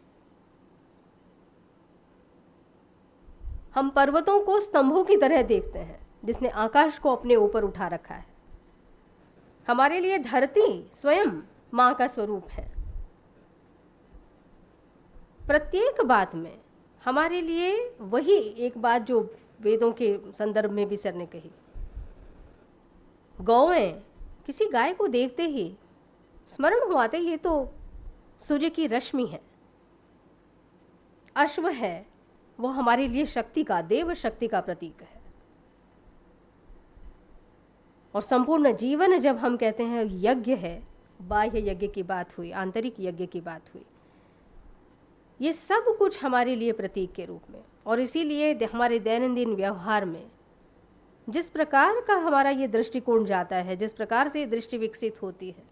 S3: हम पर्वतों को स्तंभों की तरह देखते हैं जिसने आकाश को अपने ऊपर उठा रखा है। हमारे लिए धरती स्वयं मां का स्वरूप है। प्रत्येक बात में हमारे लिए वही एक बात जो वेदों के संदर्भ में भी सर ने कही, गौएं, किसी गाय को देखते ही स्मरण हो आते ये तो सूर्य की रश्मि है। अश्व है, वो हमारे लिए शक्ति का, देव शक्ति का प्रतीक है। और संपूर्ण जीवन जब हम कहते हैं यज्ञ है, बाह्य यज्ञ की बात हुई, आंतरिक यज्ञ की बात हुई, ये सब कुछ हमारे लिए प्रतीक के रूप में। और इसीलिए हमारे दैनंदिन व्यवहार में जिस प्रकार का हमारा ये दृष्टिकोण जाता है, जिस प्रकार से दृष्टि विकसित होती है,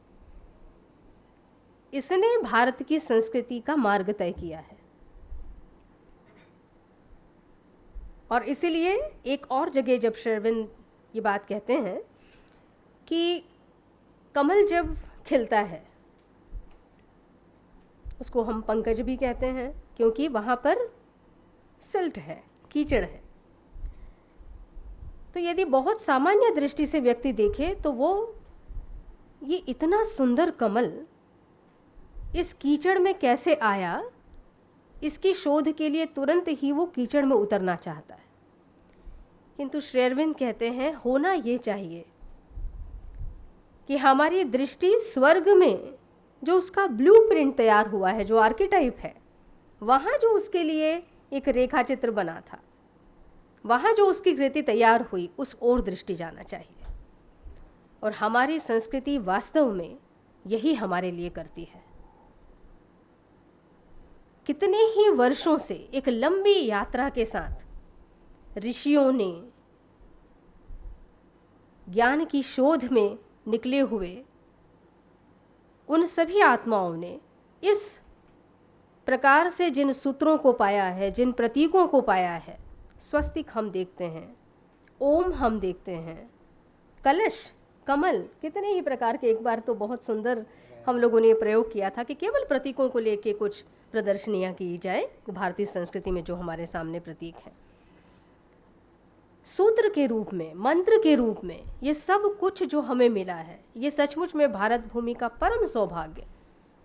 S3: इसने भारत की संस्कृति का मार्ग तय किया है। और इसीलिए एक और जगह जब श्री अरविंद ये बात कहते हैं कि कमल जब खिलता है उसको हम पंकज भी कहते हैं, क्योंकि वहाँ पर सिल्ट है, कीचड़ है। तो यदि बहुत सामान्य दृष्टि से व्यक्ति देखे तो वो ये इतना सुंदर कमल इस कीचड़ में कैसे आया, इसकी शोध के लिए तुरंत ही वो कीचड़ में उतरना चाहता है। किंतु श्री अरविंद कहते हैं होना ये चाहिए कि हमारी दृष्टि स्वर्ग में जो उसका ब्लूप्रिंट तैयार हुआ है, जो आर्किटाइप है, वहाँ जो उसके लिए एक रेखा चित्र बना था, वहाँ जो उसकी कृति तैयार हुई, उस ओर दृष्टि जाना चाहिए। और हमारी संस्कृति वास्तव में यही हमारे लिए करती है। कितने ही वर्षों से एक लंबी यात्रा के साथ ऋषियों ने ज्ञान की शोध में निकले हुए उन सभी आत्माओं ने इस प्रकार से जिन सूत्रों को पाया है, जिन प्रतीकों को पाया है, स्वस्तिक हम देखते हैं, ओम हम देखते हैं, कलश, कमल, कितने ही प्रकार के। एक बार तो बहुत सुंदर हम लोगों ने प्रयोग किया था कि केवल प्रतीकों को लेके कुछ प्रदर्शनियां की जाए भारतीय संस्कृति में जो हमारे सामने प्रतीक हैं। सूत्र के रूप में, मंत्र के रूप में ये सब कुछ जो हमें मिला है, ये सचमुच में भारत भूमि का परम सौभाग्य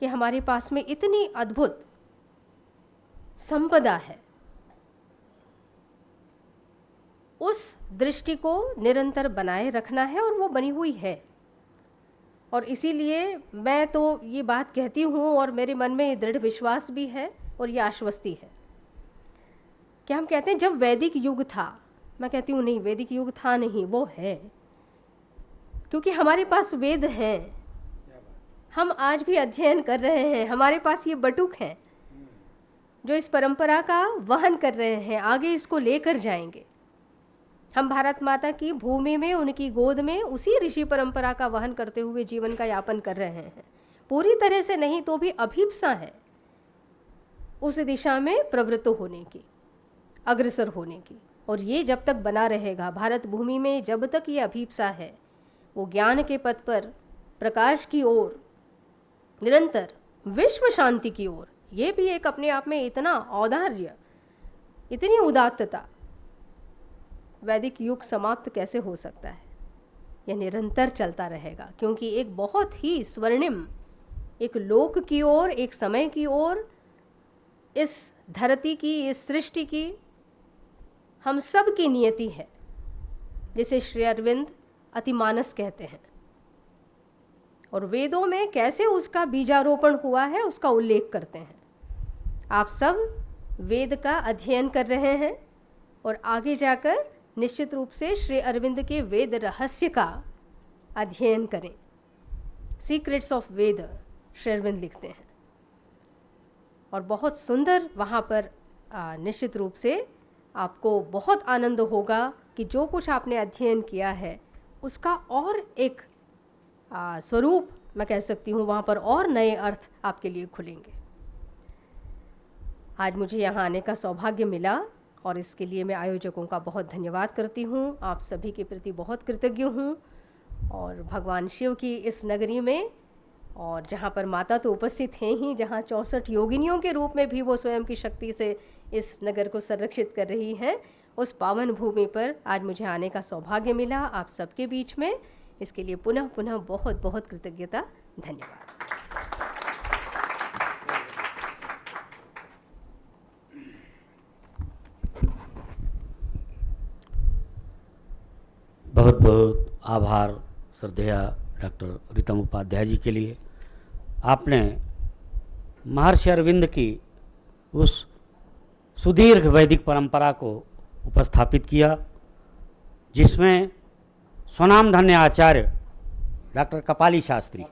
S3: कि हमारे पास में इतनी अद्भुत संपदा है। उस दृष्टि को निरंतर बनाए रखना है और वो बनी हुई है। और इसीलिए मैं तो ये बात कहती हूँ और मेरे मन में दृढ़ विश्वास भी है और ये आश्वस्ति है कि हम कहते हैं जब वैदिक युग था, मैं कहती हूँ नहीं, वैदिक युग था नहीं, वो है, क्योंकि हमारे पास वेद हैं, हम आज भी अध्ययन कर रहे हैं, हमारे पास ये बटुक हैं जो इस परंपरा का वहन कर रहे हैं, आगे इसको लेकर जाएंगे। हम भारत माता की भूमि में, उनकी गोद में उसी ऋषि परंपरा का वहन करते हुए जीवन का यापन कर रहे हैं। पूरी तरह से नहीं तो भी अभिप्सा है उस दिशा में प्रवृत्त होने की, अग्रसर होने की। और ये जब तक बना रहेगा भारत भूमि में, जब तक ये अभिप्सा है, वो ज्ञान के पथ पर, प्रकाश की ओर, निरंतर विश्व शांति की ओर, ये भी एक अपने आप में इतना औदार्य, इतनी उदात्तता, वैदिक युग समाप्त कैसे हो सकता है? यह निरंतर चलता रहेगा, क्योंकि एक बहुत ही स्वर्णिम एक लोक की ओर, एक समय की ओर, इस धरती की, इस सृष्टि की हम सब की नियति है, जिसे श्री अरविंद अतिमानस कहते हैं। और वेदों में कैसे उसका बीजारोपण हुआ है उसका उल्लेख करते हैं। आप सब वेद का अध्ययन कर रहे हैं और आगे जाकर निश्चित रूप से श्री अरविंद के वेद रहस्य का अध्ययन करें। सीक्रेट्स ऑफ वेद श्री अरविंद लिखते हैं और बहुत सुंदर वहाँ पर निश्चित रूप से आपको बहुत आनंद होगा कि जो कुछ आपने अध्ययन किया है उसका और एक स्वरूप मैं कह सकती हूँ, वहाँ पर और नए अर्थ आपके लिए खुलेंगे। आज मुझे यहाँ आने का सौभाग्य मिला और इसके लिए मैं आयोजकों का बहुत धन्यवाद करती हूँ। आप सभी के प्रति बहुत कृतज्ञ हूँ और भगवान शिव की इस नगरी में, और जहाँ पर माता तो उपस्थित हैं ही, जहाँ 64 योगिनियों के रूप में भी वो स्वयं की शक्ति से इस नगर को संरक्षित कर रही हैं, उस पावन भूमि पर आज मुझे आने का सौभाग्य मिला आप सबके बीच में। इसके लिए पुनः पुनः बहुत बहुत कृतज्ञता, धन्यवाद।
S1: बहुत बहुत आभार श्रद्धेय डॉक्टर रीतम उपाध्याय जी के लिए। आपने महर्षि अरविंद की उस सुदीर्घ वैदिक परंपरा को उपस्थापित किया, जिसमें स्वनामधन्य आचार्य डॉक्टर कपाली शास्त्री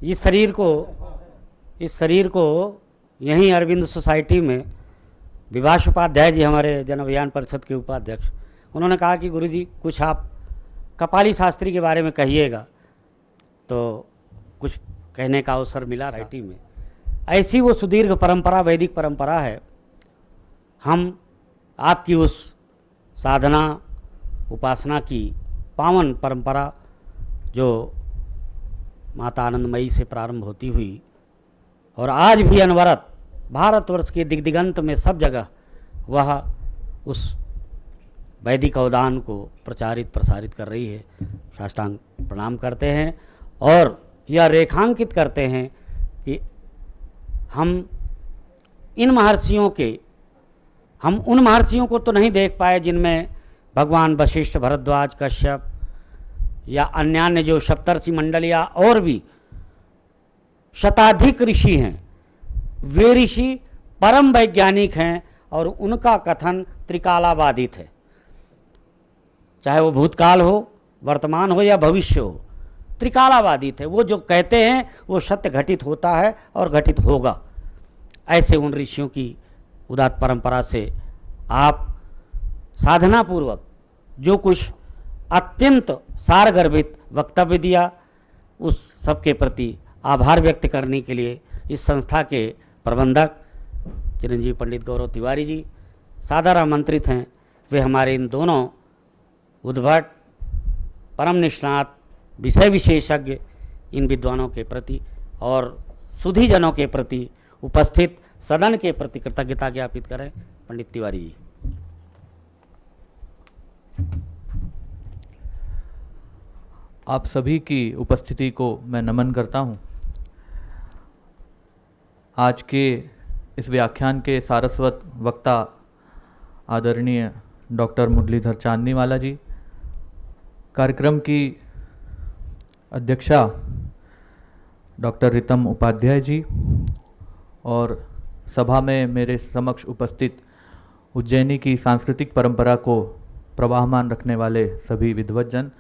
S1: इस शरीर को यहीं अरविंद सोसाइटी में विभाष उपाध्याय जी, हमारे जन अभियान परिषद के उपाध्यक्ष, उन्होंने कहा कि गुरुजी कुछ आप कपाली शास्त्री के बारे में कहिएगा, तो कुछ कहने का अवसर मिला सोसाइटी में। ऐसी वो सुदीर्घ परंपरा, वैदिक परंपरा है। हम आपकी उस साधना उपासना की पावन परंपरा जो माता आनंदमयी से प्रारंभ होती हुई और आज भी अनवरत भारतवर्ष के दिग्दिगंत में सब जगह वह उस वैदिक अवदान को प्रचारित प्रसारित कर रही है, साष्टांग प्रणाम करते हैं और यह रेखांकित करते हैं कि हम उन महर्षियों को तो नहीं देख पाए जिनमें भगवान वशिष्ठ, भरद्वाज, कश्यप या अन्यान्य जो सप्तर्षि मंडल या और भी शताधिक ऋषि हैं। वे ऋषि परम वैज्ञानिक हैं और उनका कथन त्रिकालाबाधित है, चाहे वो भूतकाल हो, वर्तमान हो या भविष्य हो, त्रिकालाबाधित है। वो जो कहते हैं वो सत्य घटित होता है और घटित होगा। ऐसे उन ऋषियों की उदात्त परंपरा से आप साधनापूर्वक जो कुछ अत्यंत सारगर्भित वक्तव्य दिया, उस सबके प्रति आभार व्यक्त करने के लिए इस संस्था के प्रबंधक चिरंजीव पंडित गौरव तिवारी जी सादर आमंत्रित हैं। वे हमारे इन दोनों उद्भट, परम निष्णात, विषय विशेषज्ञ इन विद्वानों के प्रति और सुधीजनों के प्रति, उपस्थित सदन के प्रति कृतज्ञता ज्ञापित करें। पंडित तिवारी जी।
S4: आप सभी की उपस्थिति को मैं नमन करता हूं। आज के इस व्याख्यान के सारस्वत वक्ता आदरणीय डॉक्टर मुरलीधर चांदनीवाला जी, कार्यक्रम की अध्यक्षा डॉक्टर रीतम उपाध्याय जी और सभा में मेरे समक्ष उपस्थित उज्जैनी की सांस्कृतिक परंपरा को प्रवाहमान रखने वाले सभी विद्वज्जन,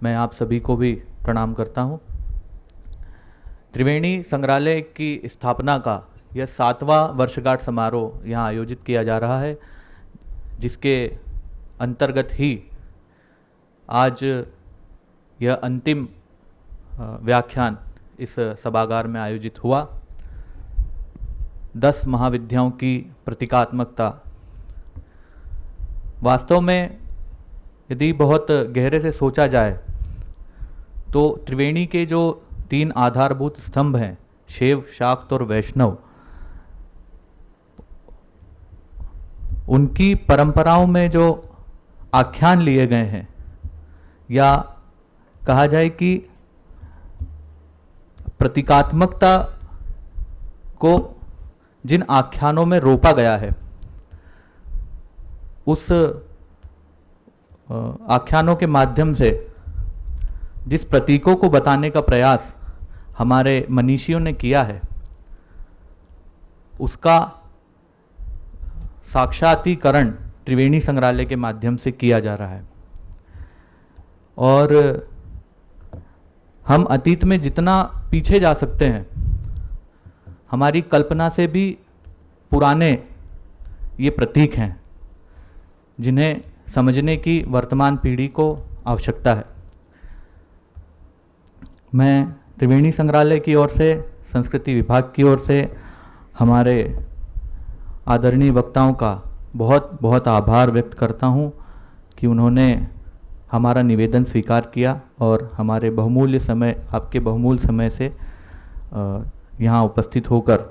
S4: मैं आप सभी को भी प्रणाम करता हूं। त्रिवेणी संग्रहालय की स्थापना का यह 7वां वर्षगांठ समारोह यहाँ आयोजित किया जा रहा है, जिसके अंतर्गत ही आज यह अंतिम व्याख्यान इस सभागार में आयोजित हुआ। 10 महाविद्याओं की प्रतीकात्मकता। वास्तव में यदि बहुत गहरे से सोचा जाए तो त्रिवेणी के जो 3 आधारभूत स्तंभ हैं, शैव, शाक्त और वैष्णव, उनकी परंपराओं में जो आख्यान लिए गए हैं, या कहा जाए कि प्रतीकात्मकता को जिन आख्यानों में रोपा गया है, उस आख्यानों के माध्यम से जिस प्रतीकों को बताने का प्रयास हमारे मनीषियों ने किया है, उसका साक्षात्कीकरण त्रिवेणी संग्रहालय के माध्यम से किया जा रहा है। और हम अतीत में जितना पीछे जा सकते हैं, हमारी कल्पना से भी पुराने ये प्रतीक हैं जिन्हें समझने की वर्तमान पीढ़ी को आवश्यकता है। मैं त्रिवेणी संग्रहालय की ओर से, संस्कृति विभाग की ओर से हमारे आदरणीय वक्ताओं का बहुत बहुत आभार व्यक्त करता हूँ कि उन्होंने हमारा निवेदन स्वीकार किया और हमारे बहुमूल्य समय, आपके बहुमूल्य समय से यहाँ उपस्थित होकर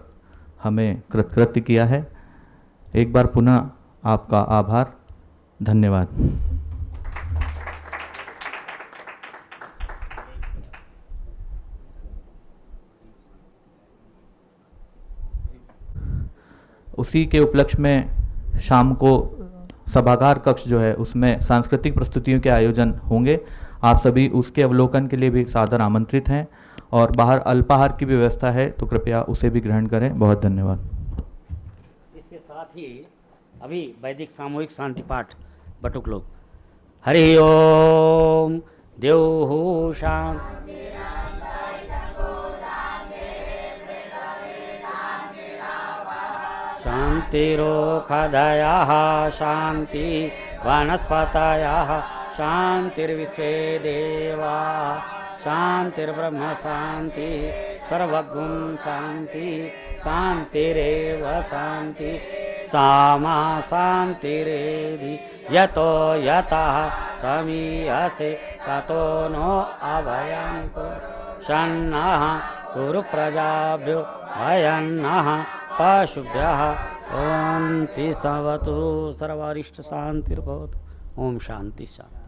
S4: हमें कृतकृत्य किया है। एक बार पुनः आपका आभार, धन्यवाद। उसी के उपलक्ष्य में शाम को सभागार कक्ष जो है उसमें सांस्कृतिक प्रस्तुतियों के आयोजन होंगे। आप सभी उसके अवलोकन के लिए भी सादर आमंत्रित हैं और बाहर अल्पाहार की भी व्यवस्था है, तो कृपया उसे भी ग्रहण करें। बहुत धन्यवाद।
S1: इसके साथ ही अभी वैदिक सामूहिक शांति पाठ बटुक लोग। हरि ओम देव शांति। शांतिरोखदयाः शांति वनस्पतयः शांतिर्विश्वे देवाः शांतिर्ब्रह्म शांति सर्वगुण शांति शांतिरेव शांति सामा शांतिरेधि यतो यतः समीयसे ततो नो अभयं शन्नः कुरु प्रजाभ्यो भयन्नः पशुभ्यः ओम ति सवतु सर्वारिष्ट शांतिर्भवतु। ओम शांति शांति।